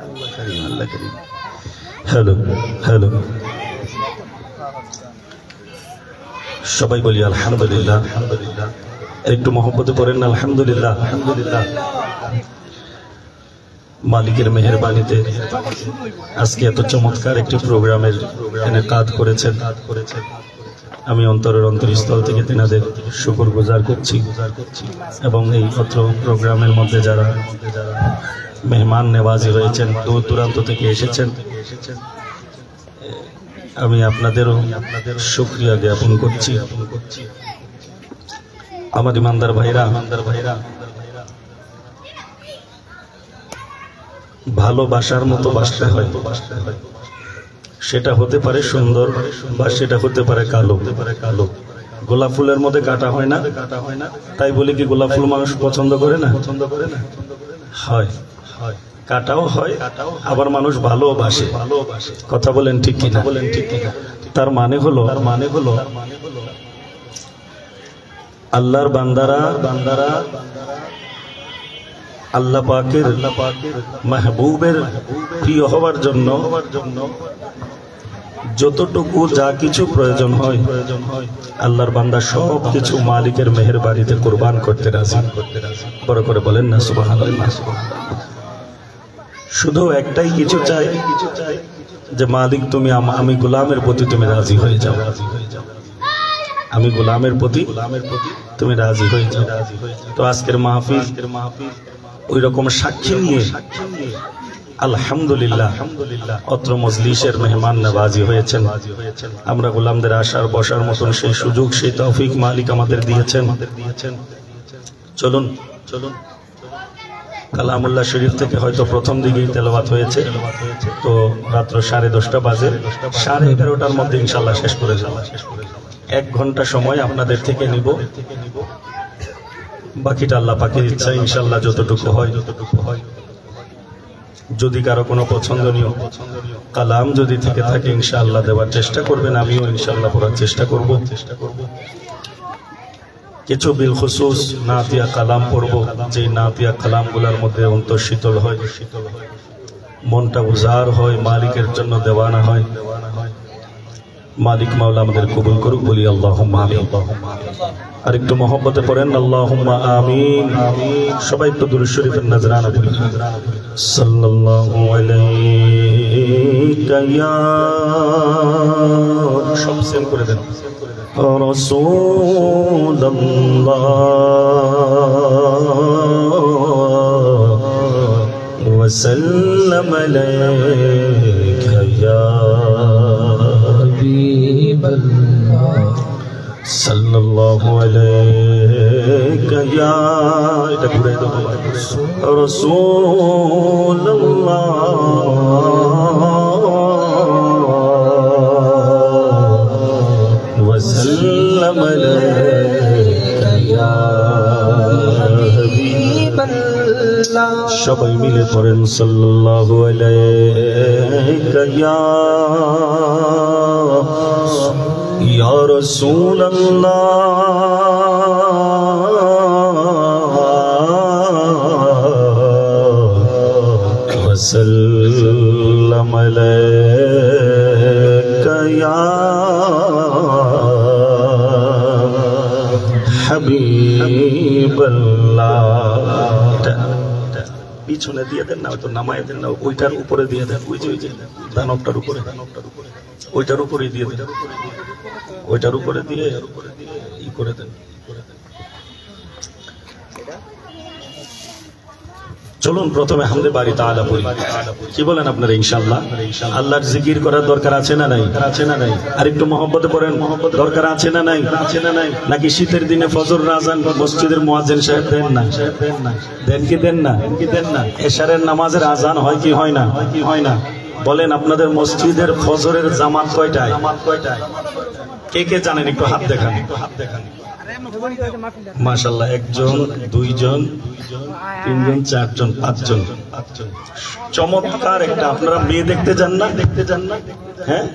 আল্লাহ করিম, আল্লাহ করিম। হ্যালো হ্যালো, সবাই বলি আলহামদুলিল্লাহ আলহামদুলিল্লাহ, একটু মহব্বতে পড়েন আলহামদুলিল্লাহ আলহামদুলিল্লাহ। মালিকের মেহেরবানিতে আজকে এত চমৎকার একটি প্রোগ্রামের কাজ করেছেন, আমি অন্তরের অন্তরস্থল থেকে তেনাদের শুকর গুজার করছি। এবং এই পত্র প্রোগ্রামের মধ্যে যারা মেহমান নেওয়াজি হয়েছেন, দূর দূরান্ত থেকে এসেছেন, আমি আপনাদেরও শুকরিয়া জ্ঞাপন করছি। আমার ইমানদার ভাইরা, ভালোবাসার মতো বাসতে হয়, সেটা হতে পারে সুন্দর বা সেটা হতে পারে কালো। গোলাপ ফুলের মধ্যে কাটা হয় না, তাই বলে কি গোলাপ ফুল মানুষ পছন্দ করে না? হয়, কাটাও হয়, আবার মানুষ ভালোবাসে। কথা বলেন ঠিক কিনা? তার মানে হলো আল্লাহর বান্দারা আল্লাহ পাকের মাহবুবের প্রিয় হওয়ার জন্য যতটুকু যা কিছু প্রয়োজন হয় আল্লাহর বান্দা সব কিছু মালিকের মেহেরবানিতে কুরবান করতে রাজি। বড় করে বলেন না সুবহানাল্লাহ। শুধু একটাই কিছু চাই, যে মালিক তুমি আমি গোলামের প্রতি তুমি রাজি হয়ে যাও, আমি গোলামের প্রতি তুমি রাজি হয়ে যাও। তো আজকের মাহফিল ওই রকম সাক্ষী নিয়ে আলহামদুলিল্লাহ অত্র মজলিসের মেহমান নওয়াজি হয়েছেন। আমরা গোলামদের আসার বসার মতন সেই সুযোগ, সেই তৌফিক মালিক আমাদের দিয়েছেন। চলুন কালামুল্লাহ শরীফ থেকে হয়তো প্রথম দিকেই তেলাওয়াত হয়েছে, তো রাত্র 10:30 বাজে, 11:30টার মধ্যে ইনশাল্লাহ শেষ করে যাব। 1 ঘন্টা সময় আপনাদের থেকে নিব, বাকিটা আল্লাহ পাকের ইচ্ছা, ইনশাল্লাহ যতটুকু হয়। যদি কারো কোনো পছন্দনীয় কালাম যদি থেকে থাকে ইনশাআল্লাহ দেওয়ার চেষ্টা করবেন, আমিও ইনশাআল্লাহ পড়ার চেষ্টা করব। কিছু বিল খুসুস নাতিয়া কালাম পড়ব, যে নাতিয়া কালামগুলোর মধ্যে অন্তর শীতল হয়, মনটা উজাড় হয়, মালিকের জন্য দেওয়ানা হয়। মালিক মাওলা আমাদের কবুল করুক, বলি আল্লাহুম্মা আমিন। আর একটু মহব্বতে পড়েন আল্লাহুম্মা আমিন। সবাই একটু দুরূদ শরীফের নজরানা পড়ি। সাল্লাল্লাহু আলাইকা ইয়া, সব সেম করে দেন, রাসূলুল্লাহ ওয়া সাল্লাম আলাইকা ইয়া সাল্লাল্লাহু আলাইকা ইয়া, এটা ঘুরে দাও, রাসূলুল্লাহ ওয়া সাল্লাম আলাইকা ইয়া হাবিবাল্লাহ। সবাই মিলে পড়েন সাল্লাল্লাহু আলাইকা ইয়া রাসূলুল্লাহ ওয়া সাল্লাম আলাইকা ইয়া হাবিবাল্লাহ। পিছনে দিয়ে দেন না, তো নামায় দেন না, ওইটার উপরে দিয়ে দেন, ওই যে দানবটার উপরে, ওইটার উপরে দিয়ে দেন, ওইটার উপরে দিয়ে ই করে দেন। চলুন প্রথমে হামদে বাড়ি তাআলা পড়ি, কি বলেন আপনারা? ইনশাআল্লাহ আল্লাহর জিকির করার দরকার আছে না নাই? আর একটু মহব্বতে পড়েন, দরকার আছে না নাই? নাকি শীতের দিনে ফজর আযান মসজিদের মুয়াজ্জিন সাহেব দেন না? দেন কি দেন না? এশারের নামাজের আযান হয় কি হয় না? বলেন আপনাদের মসজিদের ফজরের জামাত কয়টায়? কে কে জানেন? একটু হাত দেখান। মাশাআল্লাহ, 1 জন, 2 জন, 3 জন, 4 জন, 5 জন। চমৎকার একটা। আপনারা মেয়ে দেখতে যান না? হ্যাঁ,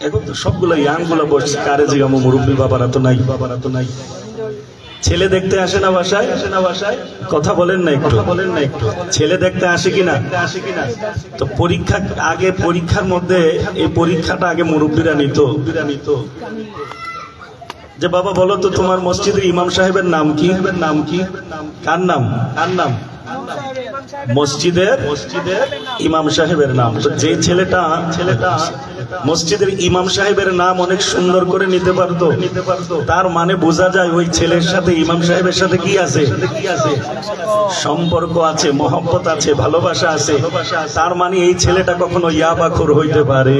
এখন তো সবগুলো ইয়াং গুলো বসছে, কারে জিগামো, মুরব্বী বাবারা তো নাই। ছেলে দেখতে আসে না বাসায়? কথা বলেন না একটু। ছেলে দেখতে আসে কিনা? তো পরীক্ষা আগে, পরীক্ষার মধ্যে এই পরীক্ষাটা আগে মুরব্বীরা নিত, যে বাবা বলো তো তোমার মসজিদের ইমাম সাহেবের নাম কি? কার নাম? মসজিদের ইমাম সাহেবের নাম। তো যে ছেলেটা মসজিদের ইমাম সাহেবের নাম অনেক সুন্দর করে নিতে পারতো, তার মানে বোঝা যায় ওই ছেলের সাথে ইমাম সাহেবের সাথে কি আছে? সম্পর্ক আছে, মহব্বত আছে, ভালোবাসা আছে। তার মানে এই ছেলেটা কখনো ইয়াবাখোর হইতে পারে,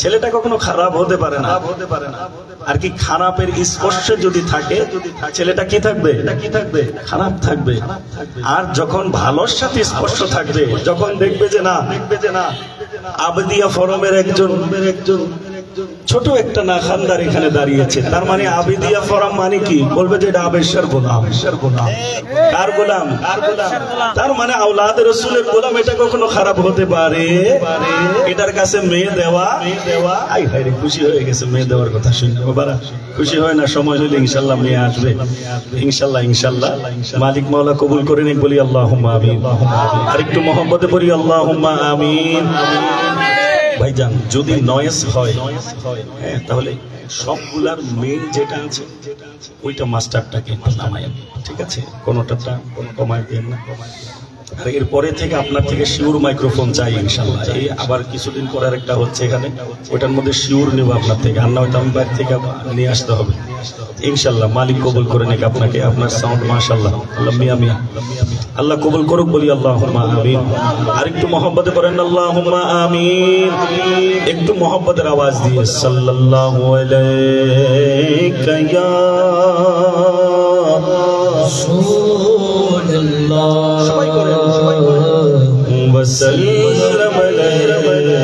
ছেলেটা কখনো খারাপ হতে পারে না। আর কি খারাপের স্পর্শে যদি থাকে, ছেলেটা কি থাকবে? খারাপ থাকবে। আর যখন ভালোর সাথে স্পর্শ থাকবে, যখন দেখবে যে না আবেদিয়া ফরমের একজন ছোট একটা না খানদার এখানে দাঁড়িয়েছে, তার মানে আবেদিয়া ফরম মানে কি? বলবে যে এটা আবেশের গোলাম। কার গোলাম? তার মানে আওলাদ রাসূলের গোলাম। এটা কখনো খারাপ হতে পারে? এটার কাছে মেয়ে দেওয়া, আই হায় রে, খুশি হয়ে গেছে মেয়ে দেওয়ার কথা শুনে। বাবারা খুশি হয় না? সময় হলে ইনশাআল্লাহ মেয়ে আসবে, ইনশাআল্লাহ। মালিক মাওলা কবুল করে নিক, বলি আল্লাহুম্মা আমিন। আর একটু মহব্বতে পড়ি আল্লাহুম্মা আমিন। ভাইজান যদি নয়েস হয়, হ্যাঁ, তাহলে সবগুলার মেইন যেটা আছে ওইটা মাস্টারটাকে নামায়, ঠিক আছে? কোনোটা কমায় দেন না। আর এরপরে থেকে আপনার থেকে শিউর মাইক্রোফোন চাই ইনশাআল্লাহ। এই আবার কিছুদিন পরে একটা হচ্ছে এখানে, ওইটার মধ্যে শিউর নেব আপনার থেকে, আর না হয়তো আমি বাইরে থেকে নিয়ে আসতে হবে ইনশাআল্লাহ। মালিক কবুল করে নিক আপনাকে, আপনার সাউন্ড মাশাআল্লাহ। আল্লাহ মিয়া আল্লাহ কবুল করুক, বলি আল্লাহুম্মা আমিন। আর একটু মহব্বতে পড়েন আল্লাহুম্মা আমিন। একটু মহব্বতের আওয়াজ দিয়ে সাল্লাল্লাহু আলাইকা ইয়া রাসূলুল্লাহ সবাই করেন وسلم الله الله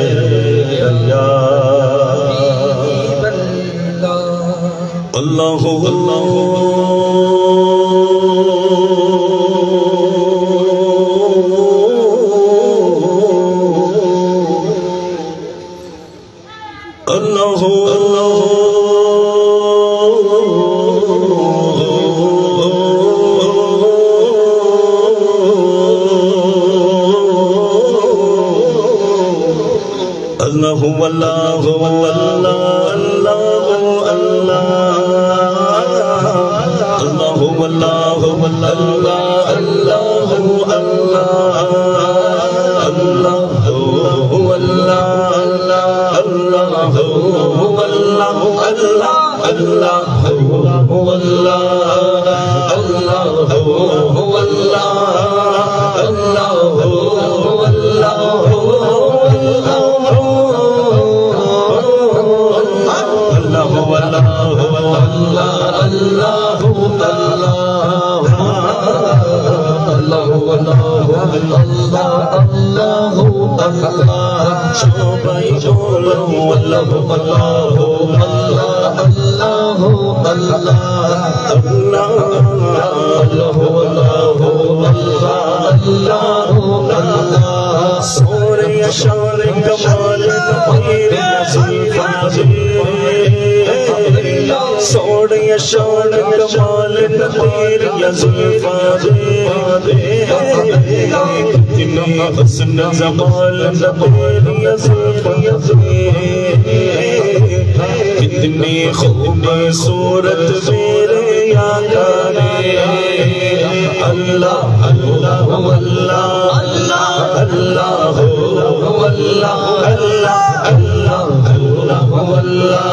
कितनी खूबसूरत मेरे यादारे अल्लाह अल्लाह अल्लाह अल्लाह अल्लाह अल्लाह अल्लाह अल्लाह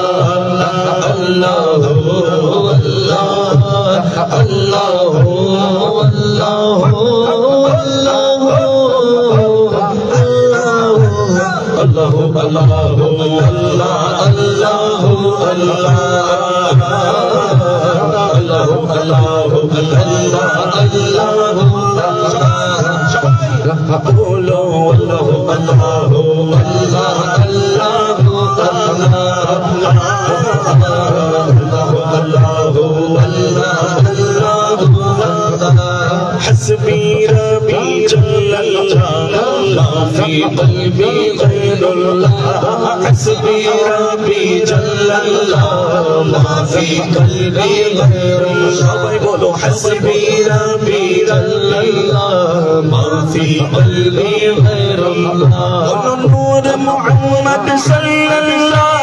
حسبي ربي جل الله في قلبي غير الله حسبي ربي جل الله ما في قلبي غير الله يقولوا حسبي ربي جل الله ما في قلبي غير الله نور محمد صلى الله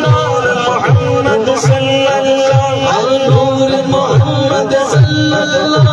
نور محمد صلى الله نور محمد صلى الله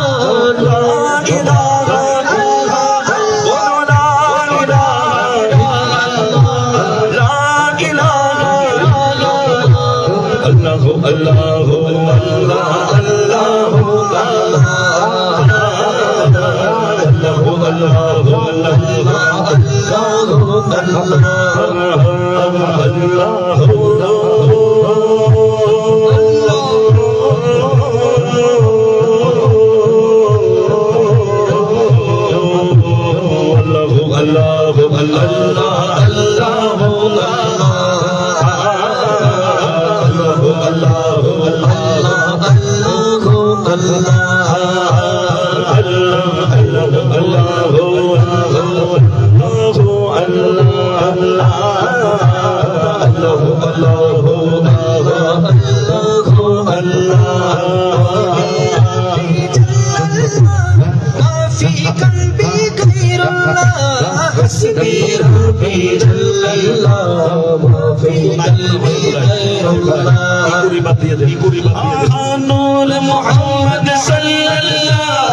नूर मोहम्मद सल्लल्लाहु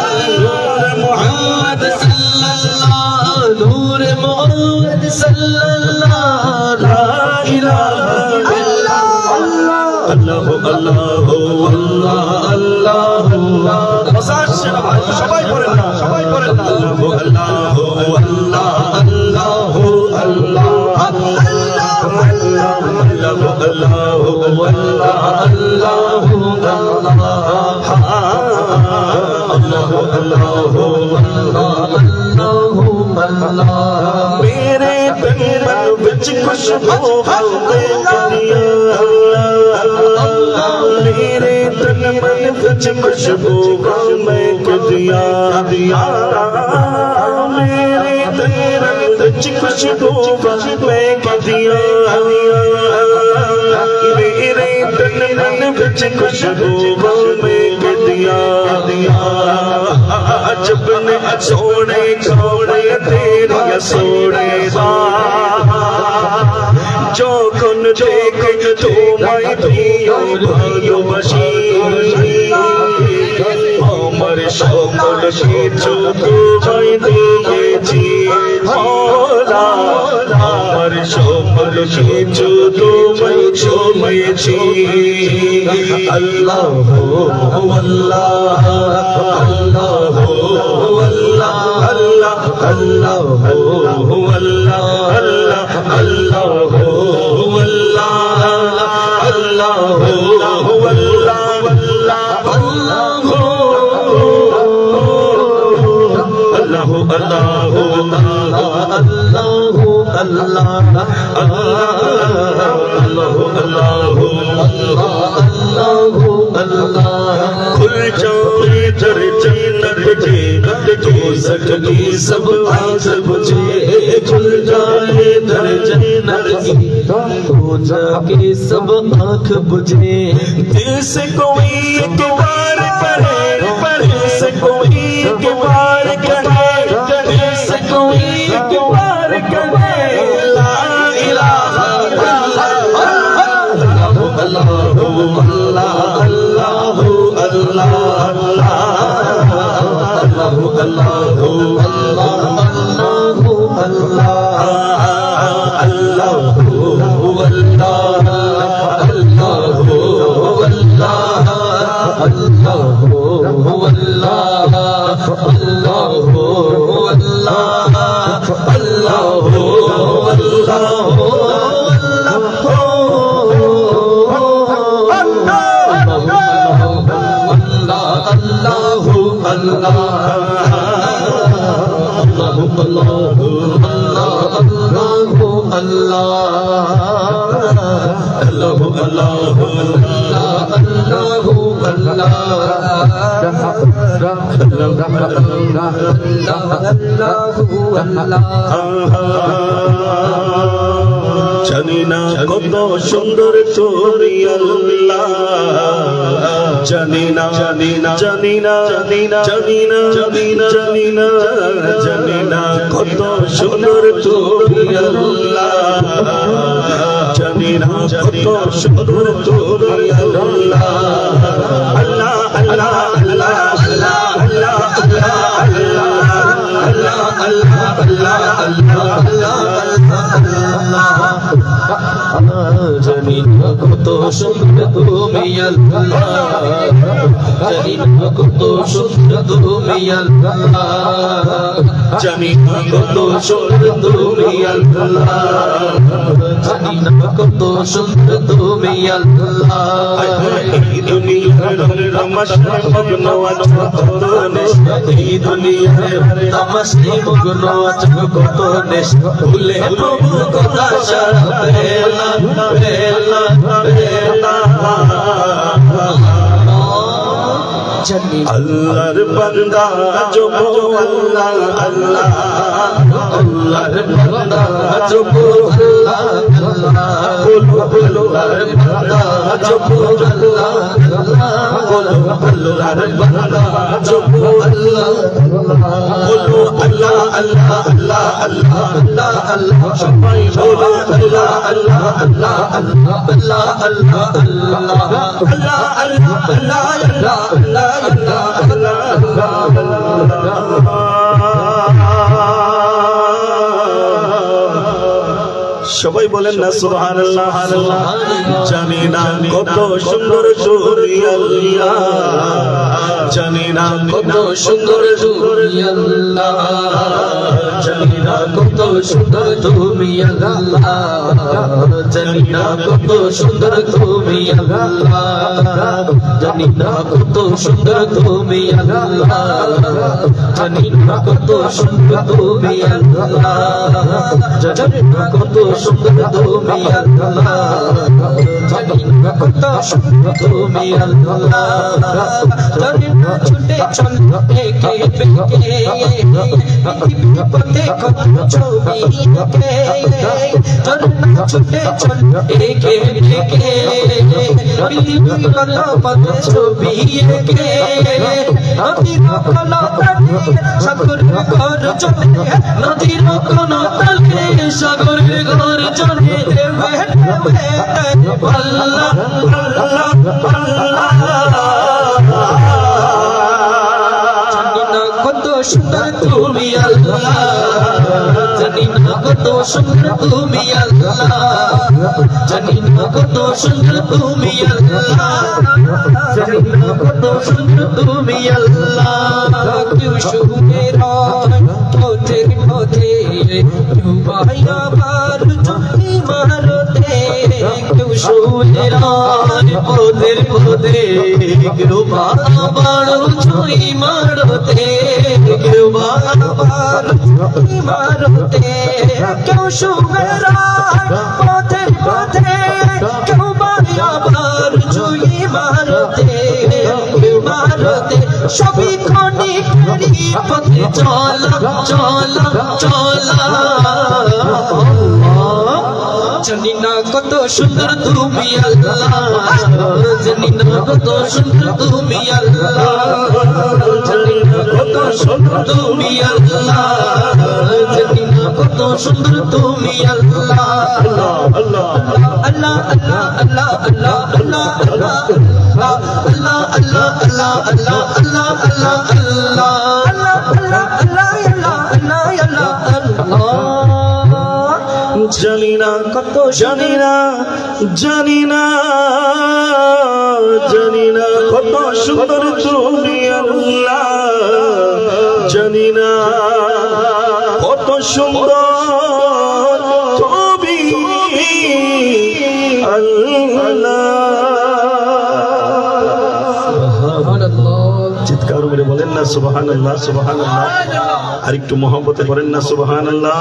नूर मोहम्मद सल्लल्लाहु नूर मोहम्मद सल्लल्लाहु ला इलाहा इल्लल्लाह अल्लाह अल्लाह अल्लाह अल्लाह अल्लाह সবাই পড়েন না সবাই পড়েন না আল্লাহ আল্লাহ আল্লাহ আল্লাহ আল্লাহ আল্লাহ আল্লাহ मेरे तन मन विच खुशबू मेरे तन मन विच खुशबू महक दिया मेरे तन मन विच खुशबू महक दिया मेरे तन मन विच खुशबू महक दिया जब ने सोने छोड़े तेरे सोने जो कुन देख तो मैं पियो भाइयों बशी अमर शोकल की चुको भाई दिए जी होला अमर शोकल की चुको मैं शोमय जी अल्लाह हो अल्लाह अल्लाह हो अल्लाह अल्लाह अल्लाह हो अल्लाह अल्लाह अल्लाह हो अल्लाह अल्लाह हो अल्लाह अल्लाह खुल जाए दर जन्नत के तो सकती सब आस बुझे खुल जाए दर जन्नत की तो जाके सब आँख बुझे दिल से कोई एक बार करे दिल से कोई एक बार करे दिल से कोई एक बार करे ला इलाहा इल्लल्लाह अल्लाह अल्लाह अल्लाह अल्लाह জানি না কত সুন্দর তুমি আল্লাহ জানি না জানি না জানি না জানি না জানি না জানি না জানি না জানি না কত সুন্দর তুমি আল্লাহ জানি না কত সুন্দর তুমি আল্লাহ আল্লাহ আল্লাহ আল্লাহ আল্লাহ আল্লাহ আল্লাহ আল্লাহ আল্লাহ আল্লাহ জানি না কত সুন্দর তুমি আল্লাহ জানি না কত সুন্দর তুমি আল্লাহ জানি না কত সুন্দর তুমি আল্লাহ জানি না কত সুন্দর তুমি আল্লাহ এই দুনিয়ার তামাশা মগ্ন আছো কত নেশা এই দুনিয়ার তামাশা মগ্ন আছো কত নেশা ভুলে প্রভু কথা সারা বেলা বেলা বেলা আল্লাহর বান্দা जो अल्लाह अल्लाह अल्लाहर बांदा जो अल्लाह बोलो बोलो अल्लाहर बांदा जो अल्लाह बोलो अल्लाहर बांदा जो अल्लाह बोलो अल्लाह अल्लाह अल्लाह अल्लाह अल्लाह अल्लाह सबाई बोलो अल्लाह अल्लाह अल्लाह अल्लाह अल्लाह अल्लाह अल्लाह अल्लाह अल्लाह अल्लाह সবাই বলেন না সুবহানাল্লাহ জানি না কত সুন্দর তুমি আল্লাহ জানি না কত সুন্দর তুমি আল্লাহ, জানি না কত সুন্দর তুমি আল্লাহ, জানি না কত সুন্দর তুমি আল্লাহ, জানি না কত সুন্দর তুমি আল্লাহ, জানি না কত সুন্দর তুমি আল্লাহ, জানি না কত সুন্দর তুমি আল্লাহ, জানি না কত সুন্দর তুমি আল্লাহ, জানি না ছুটে চল একে বেকে বিপদে কত ছবি কে, জানি না ছুটে চল একে বেকে বিপদে কত ছবি কে, নদীর কোন তলে সাগরের ঘর চলে, নদীর কোন তলে সাগরের ঘর চলে, দেবে আল্লাহ আল্লাহ আল্লাহ, জানি না কত সুন্দর তুমি আল্লাহ, জানি না কত সুন্দর তুমি আল্লাহ, জানি না কত সুন্দর তুমি আল্লাহ, জানি না কত সুন্দর তুমি আল্লাহ, কেউ শুনে রায় পথের পথে, কেউ ভাইয়াবার চুনি মারতে, কেউ শুনে রায় পথের পথে, কেউ বাবার চুই মারতে, কেউ বাবার চুই মারতে, কেউ শুনে রায় পথের পথে, কেউ বাবার চুই মারতে, কেউ মারতে, সবই ক্ষণিকেরই পথে চলা চলা চলা, জানি না কত সুন্দর তুমি আল্লাহ, জানি না কত সুন্দর তুমি আল্লাহ, জানি না কত সুন্দর তুমি আল্লাহ, জানি না কত সুন্দর তুমি আল্লাহ, আল্লাহ আল্লাহ আল্লাহ আল্লাহ আল্লাহ আল্লাহ আল্লাহ আল্লাহ আল্লাহ আল্লাহ আল্লাহ আল্লাহ আল্লাহ আল্লাহ আল্লাহ, জানি না কত জানি না জানি না জানি না কত সুন্দর তুমি আল্লাহ, জানি না কত সুন্দর তুমি আল্লাহ। চিৎকার করে বলেন না সুবহানাল্লাহ সুবহানাল্লাহ, আর একটু মহব্বতে বলেন না সুবহানাল্লাহ।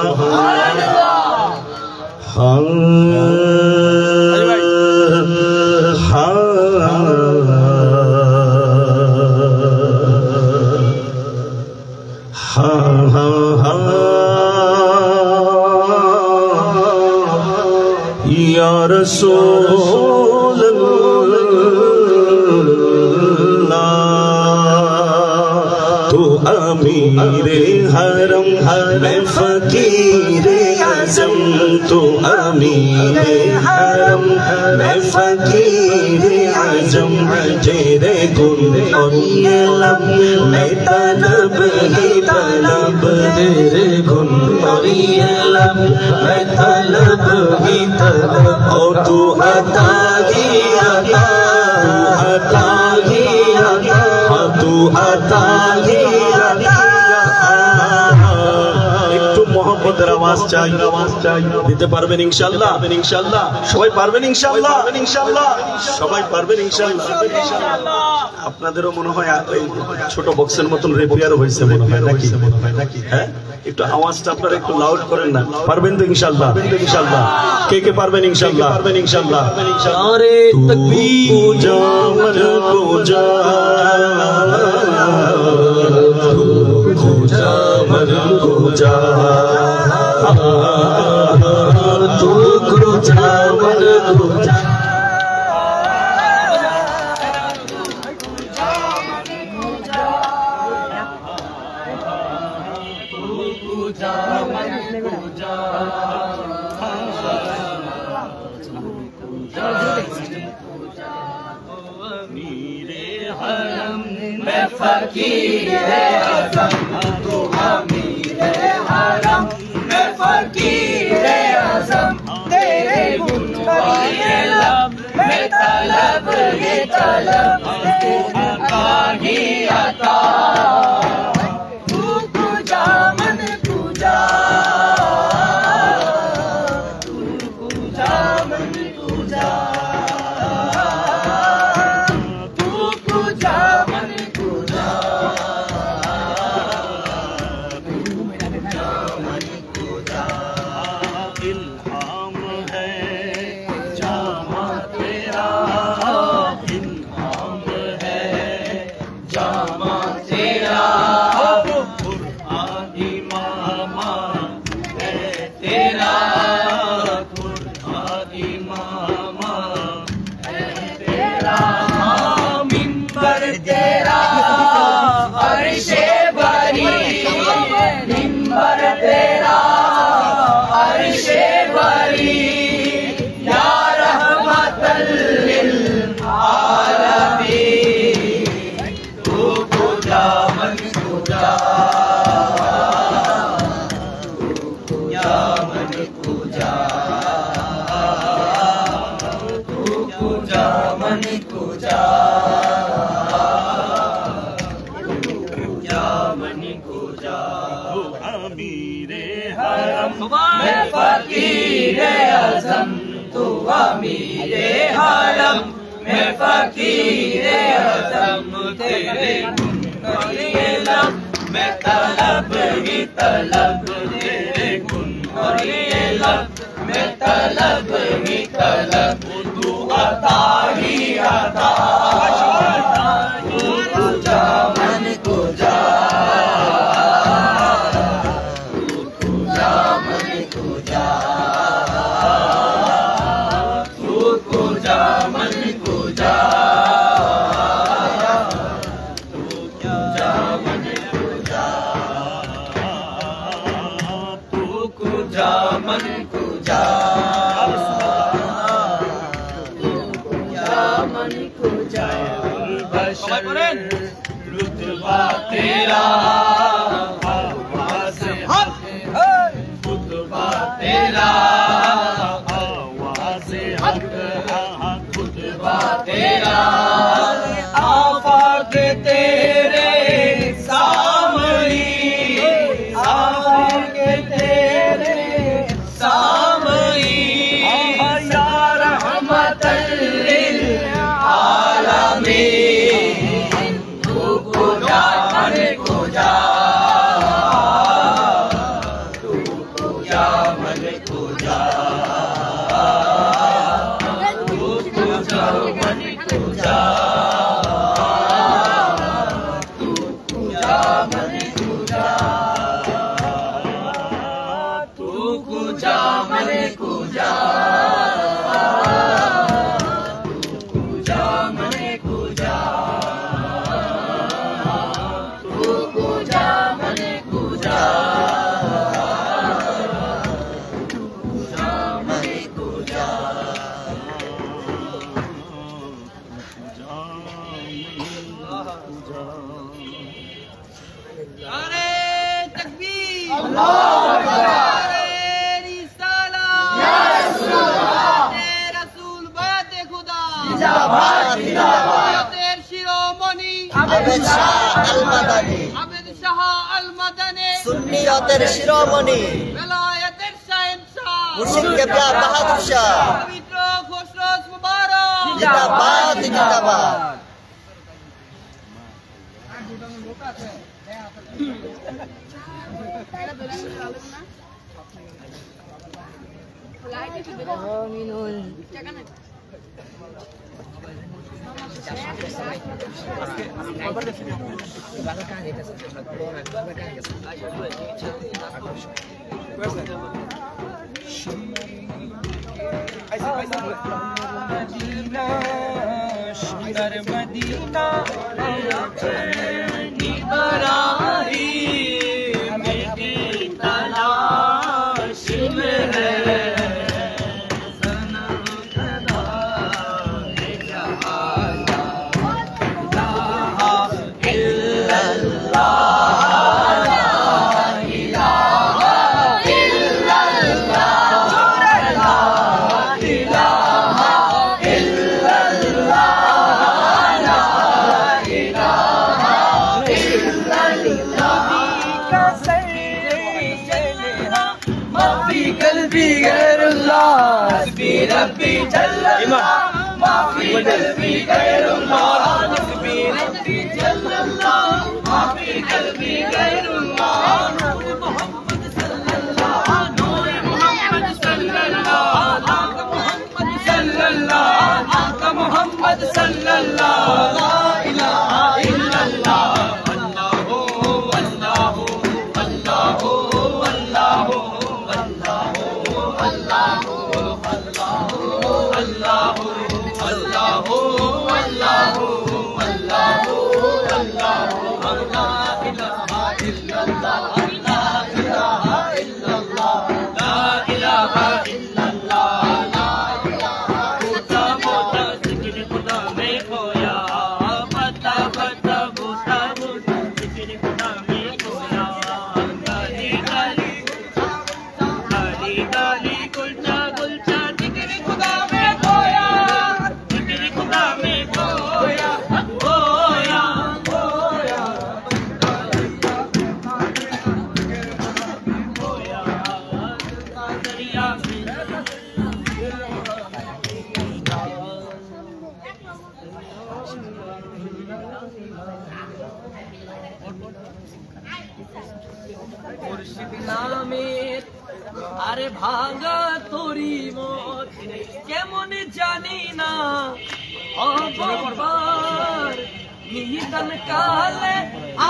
ইয়া রাসূলুল্লাহ, তু আমিরে হরম मैं फकीरे आज़म, तू अमीरे हरम मैं फकीरे आज़म, तेरे गुण और ये लब मैं तलब ही तलब, तेरे गुण और ये लब मैं तलब ही तलब, और तू अता ही अता, तू अता ही अता, हाँ तू अता ही अता। মোহব্বতের আওয়াজ চাই, দিতে পারবেন ইনশাআল্লাহ? ইনশাআল্লাহ সবাই পারবেন ইনশাআল্লাহ? ইনশাআল্লাহ সবাই পারবেন ইনশাআল্লাহ? আপনাদেরও মনে হয় ওই ছোট বক্সের মতন রেপিয়ার হয়েছে মনে হয় নাকি? হ্যাঁ, একটু আওয়াজটা আপনারা একটু লাউড করেন না। পারবেন তো ইনশাআল্লাহ? ইনশাআল্লাহ কে কে পারবেন ইনশাআল্লাহ? পারবেন ইনশাআল্লাহ? আরে তাকবীর, পূজা মন পূজা, পূজা মন পূজা, तू गुजा मन गुजा, अमीरे हरम मैं फकीरे आज़म, तू अमीरे हरम मैं फकीरे आज़म, तेरे गुण और ये लब मैं तलब ही तलब, तू সুন্নিয়তের শিরোমণি মুর্শিদ কেবলা বাহাদুর শাহ জিন্দাবাদ জিন্দাবাদ। La قلبي غير الله حسبي ربي جل الله ما في قلبي غير الله حسبي ربي جل الله ما في قلبي غير الله نور محمد صلى الله نور محمد صلى الله محمد صلى الله محمد صلى الله لا إله إلا الله আরে ভাঙা তোরি মত কেমন জানি না অববার নিহিতন কালে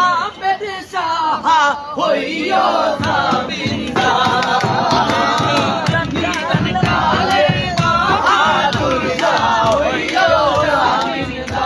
আবেদ সাহা হইও সাবিন্দা নিহিতন কালে বাহাদুর শাহ হইও সাবিন্দা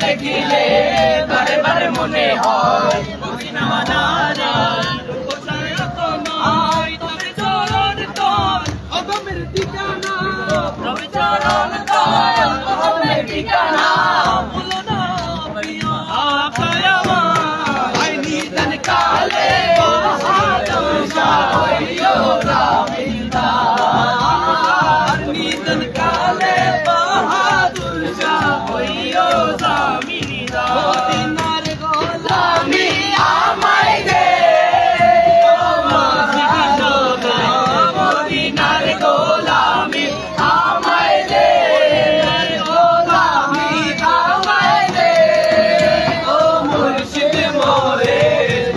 দেখিলে বারে বারে মনে হয় মদিনা মানারা কোথায় তোমায় তবে চরণ তোর অগমের ঠিকানা তবে চরণ তোর অগমের ঠিকানা বলো না প্রিয় আপায় আমার আই নিদান কালে বাহাদুর শাহ হইও রামিন্দা নিদান কালে বাহাদুর শাহ হইও রামিন্দা মদিনার গোলামি আমায় দে মদিনার গোলামি আমায় দে গোলামি আমায় দে ও মুর্শিদ মোরে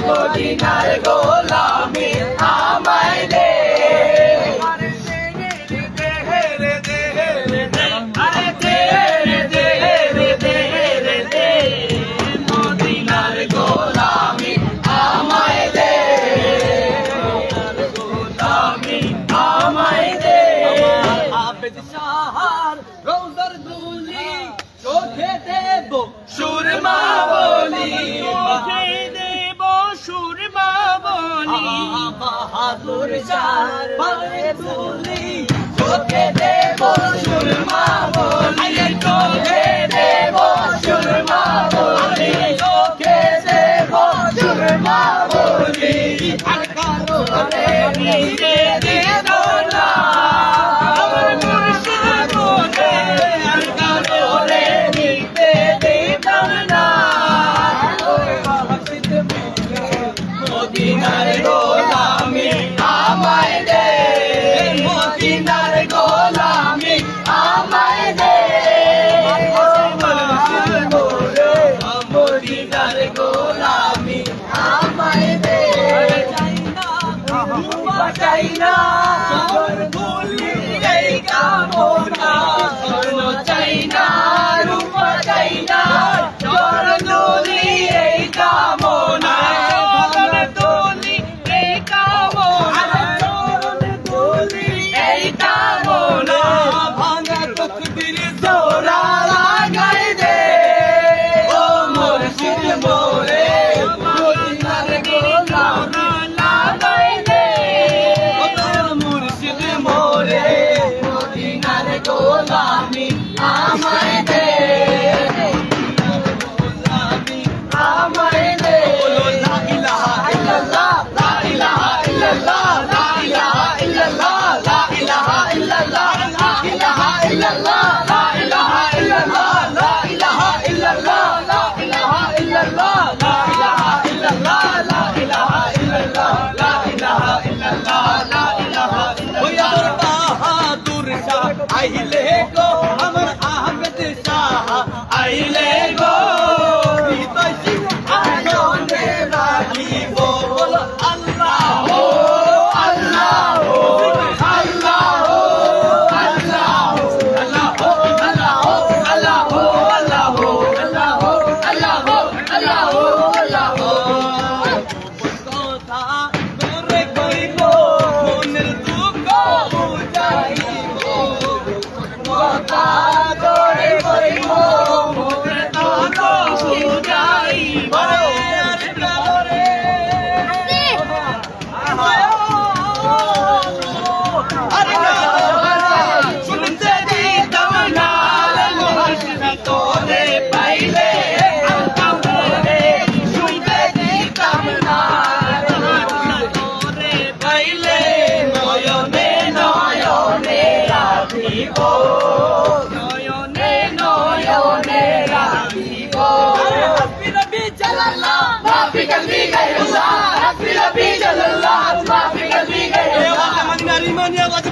মদিনার গোলামি আমায় দে সুরমা বলি দেব সুরমা বলি বাহাদুর শাহ পায়ে তুলি চোখে দেব সুরমা বলি চোখে দেব সুরমা বলি চোখে দেব সুরমা বলি আর কারো নিজে দেব না আমার মুর্শিদ বলে আর কারো নিতে দেব না মদিনার গোলামি আমায় দে মদিনা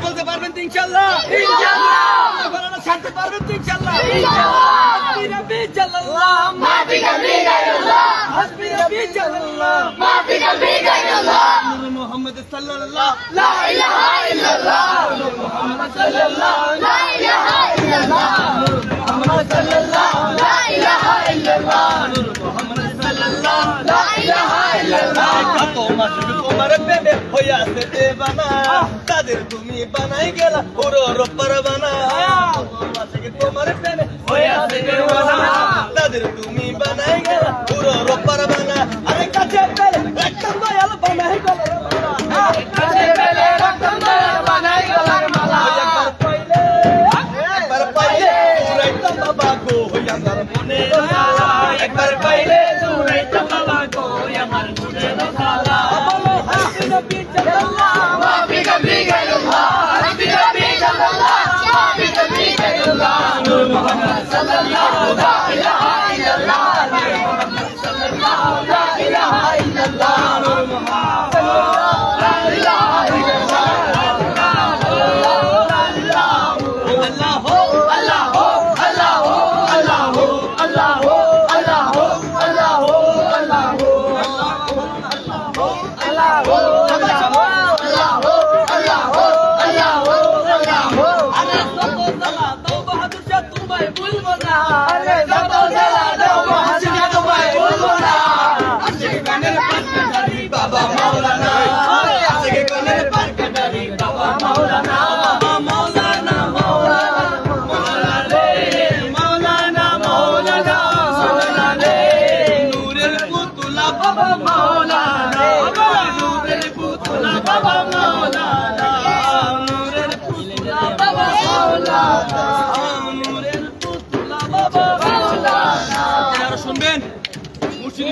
বলতে পারবেন তো ইনশাআল্লাহ? ইনশাআল্লাহ ছাড়তে পারবেন তো ইনশাআল্লাহ? ইনশাআল্লাহ হাসবি রব্বি জাল্লাল্লাহ মাফি কবি গায়রুল্লাহ হাসবি রব্বি জাল্লাল্লাহ মাফি কবি গায়রুল্লাহ নূর মুহাম্মদ সাল্লাল্লাহ লা ইলাহা ইল্লাল্লাহ নূর মুহাম্মদ সাল্লাল্লাহ লা ইলাহা ইল্লাল্লাহ নূর মুহাম্মদ সাল্লাল্লাহ লা ইলাহা ইল্লাল্লাহ নূর মুহাম্মদ সাল্লাল্লাহ লা ইলাহা ইল্লাল্লাহ তোমার প্রেমে হইয়াছে দেবানা তাদের তুমি বানাই গেলা ওরো রব্বার বানা তোমার প্রেমে হইয়াছে দেবানা তাদের তুমি বানাই গেলা ওরো রব্বার বানা আরে কাছে পেলে একদম দয়াল বানাই গেলা কাছে পেলে একদম দয়াল বানাই গেলা মালা একবার পাইলে সুরাইতাম বাবা গো আমার মনে জালা একবার পাইলে সুরাইতাম বাবা গো আমার মনে জালা মাফি কবি গায়রুল্লাহ হাসবি রব্বি জাল্লাল্লাহ মাফি কবি গায়রুল্লাহ নূর মুহাম্মদ সাল্লাল্লাহু লা ইলাহা ইল্লাল্লাহ নূর মুহাম্মদ সাল্লাল্লাহু লা ইলাহা ইল্লাল্লাহ নূর মুহাম্মদ লা ইলাহা ইল্লাল্লাহ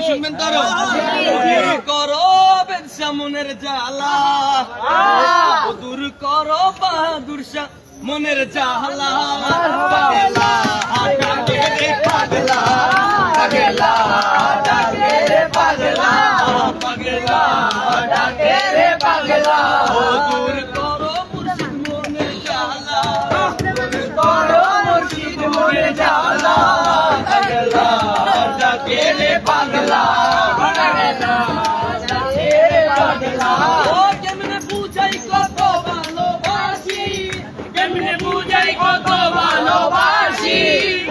শুনবেন তারা করো মনের জ্বালা দূর করো বাহাদুর শাহ মনের জ্বালা পাগলা ডাকে রে পাগলা পাগলা ডাকে রে পাগলা পাগলা ডাকে রে পাগলা ও দূর করো মুর্শিদ মনের জ্বালা দূর করো মুর্শিদ মনের জ্বালা পাগলা ডাকে রে পাগলা পাগলা ডাকে রে পাগলা ও কেমনে বুঝাই কত ভালোবাসি কেমনে বুঝাই কত ভালোবাসি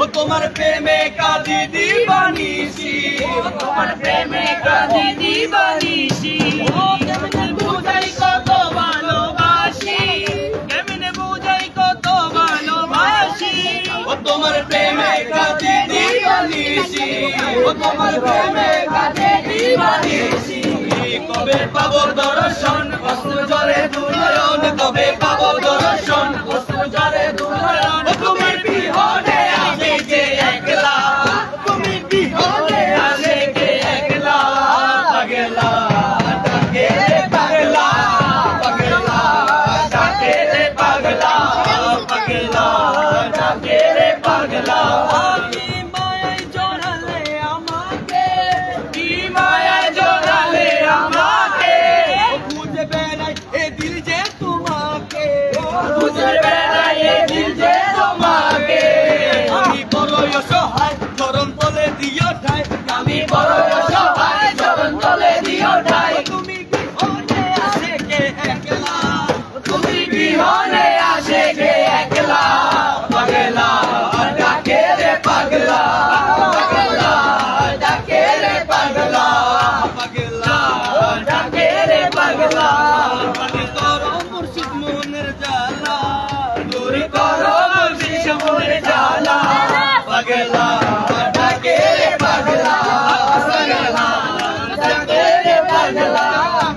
ও তোমার প্রেমে কাঁদি দিবানিসি ও তোমার প্রেমে কাঁদি দিবানিসি ও কেমনে বুঝাই কত ভালোবাসি কেমনে বুঝাই কত ভালোবাসি ও তোমার প্রেমে কাঁদি দিবানিসি ও তোমার প্রেমে কাঁদি দিবানিসি কবে পাবো দর্শন অশ্রু জলে দুনয়ন কবে পাবো দর্শন অশ্রু জলে দুনয়ন তুমি বিহনে আমি যে একলা তুমি বিহনে আমি যে একলা পাগলা ডাকে রে পাগলা পাগলা ডাকে রে পাগলা পাগলা পাগলা ডাকে রে পাগলা পাগলা ডাকে রে পাগলা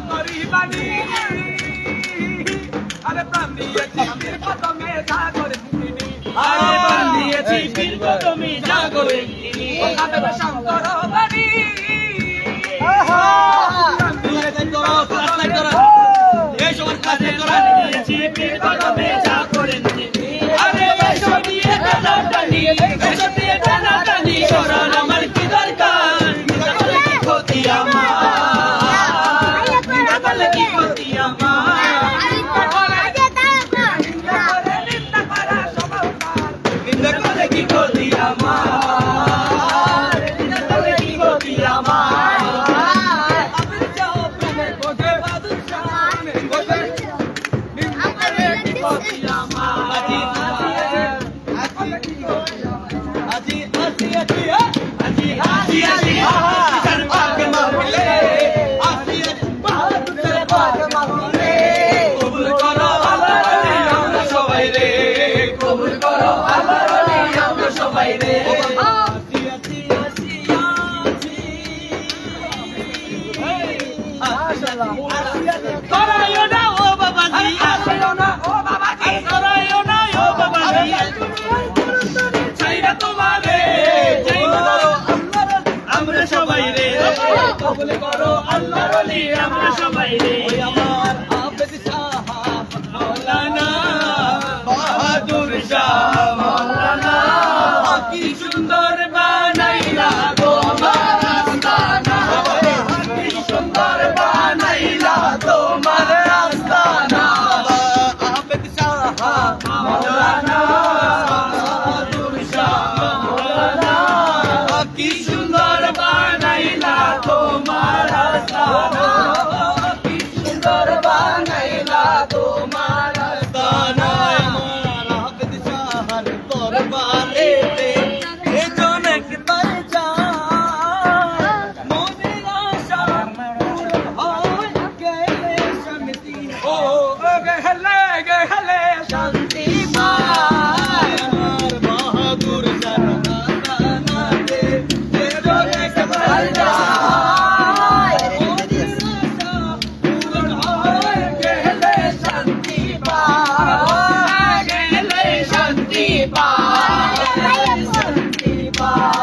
মরিবানি আরে প্রাণ দিয়েছি পীর কদমে জাগরে তিনি আরে প্রাণ দিয়েছি পীর কদমে জাগরে তিনি ওখানে শঙ্কর বাড়ি প্রাণ দিয়েছি তোরা ক্লাস করা এই সবার ক্লাসে তোরা দিয়েছি পীর কদমে জাগরে তিনি আরে এসো দিয়ে টানা টানি এসো দিয়ে টানা টানি সরল আমার কি দরকার নিজালে কি ক্ষতি আমার নিজালে কি ক্ষতি আমার নিন্দা করে কি ক্ষতি আমার নিজালে কি ক্ষতি আমার আপনি যাও প্রেমে বসে বাদুর সামনে বসে নিন্দা করে কি ক্ষতি আমার আজি আজি আজি আজি আজি আজি সর পাক মাহফিলে আজি বাহাদুর পাক মাহফিলে কবুল করো আল্লাহর ওলি আমরা সবাই রে কবুল করো আল্লাহর ওলি আমরা সবাই রে আজি আজি আজি মাশাআল্লাহ করায়ো না ও বাবাজি আসিও না ও বাবাজি করায়ো না ও বাবাজি চাইরা তোমারে চাইরা আমরা সবাই রে কবুল করো আল্লাহর ওলি আমরা সবাই রে ওই আমার আবেদ শাহ মাওলানা বাহাদুর শাহ মাওলানা কি সুন্দর বানাইলা গো আস্তানা কি সুন্দর বানাইলা তোমার আস্তানা আবেদ শাহ মাওলানা বাহাদুর শাহ মাওলানা কি সুন্দর বানাইলা তোমার আস্তানা কি সুন্দর বানাইলা তোমার আস্তানা আমার আবেদ শাহর দরবারেতে এ জনক বরজা মোদের আশা হয় গেলে শান্তি ও গেলে শান্তি পায় আমার বাহাদুর জানাতে এ জনক বরজা গেলে শান্তি পায় গেলে শান্তি পায় শান্তি পায়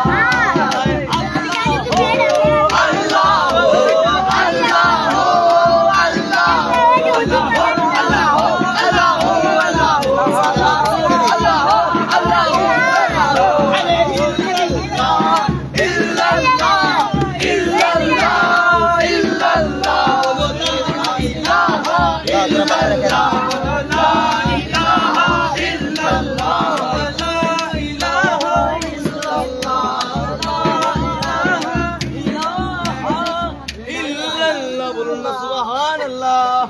আল্লাহ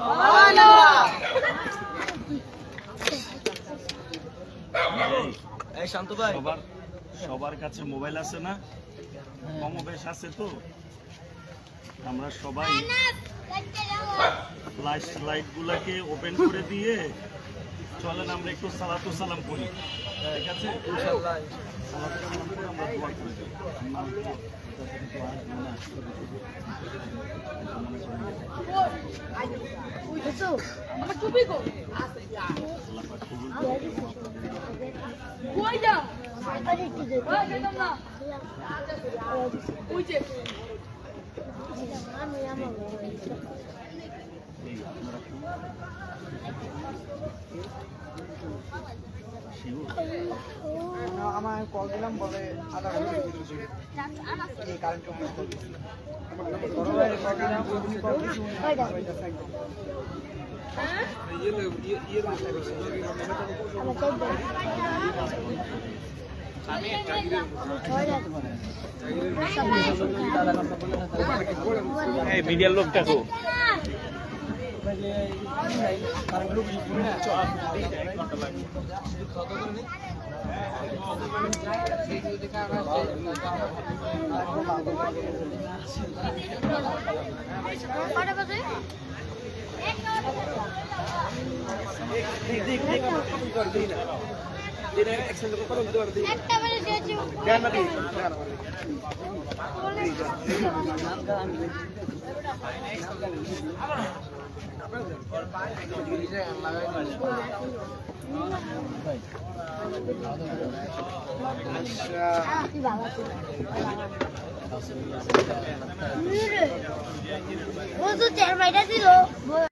শান্ত ভাই সবার কাছে মোবাইল আছে না কমবেশ আছে তো আমরা সবাই ফ্ল্যাশ লাইট গুলাকে ওপেন করে দিয়ে চলেন আমরা একটু সালাতু সালাম করি ঠিক আছে ইনশাআল্লাহ সালাতু সালাম করে আমরা দোয়া করে দিই আমার টুপি গো কই যাও ওই যেতাম না ওই যে আমার কল দিলাম বলে আধা ঘন্টা এই কারেন্ট মিডিয়ার লোকটা তো একটা বেলা দিয়েছি ও তো 4 মাইটা দিল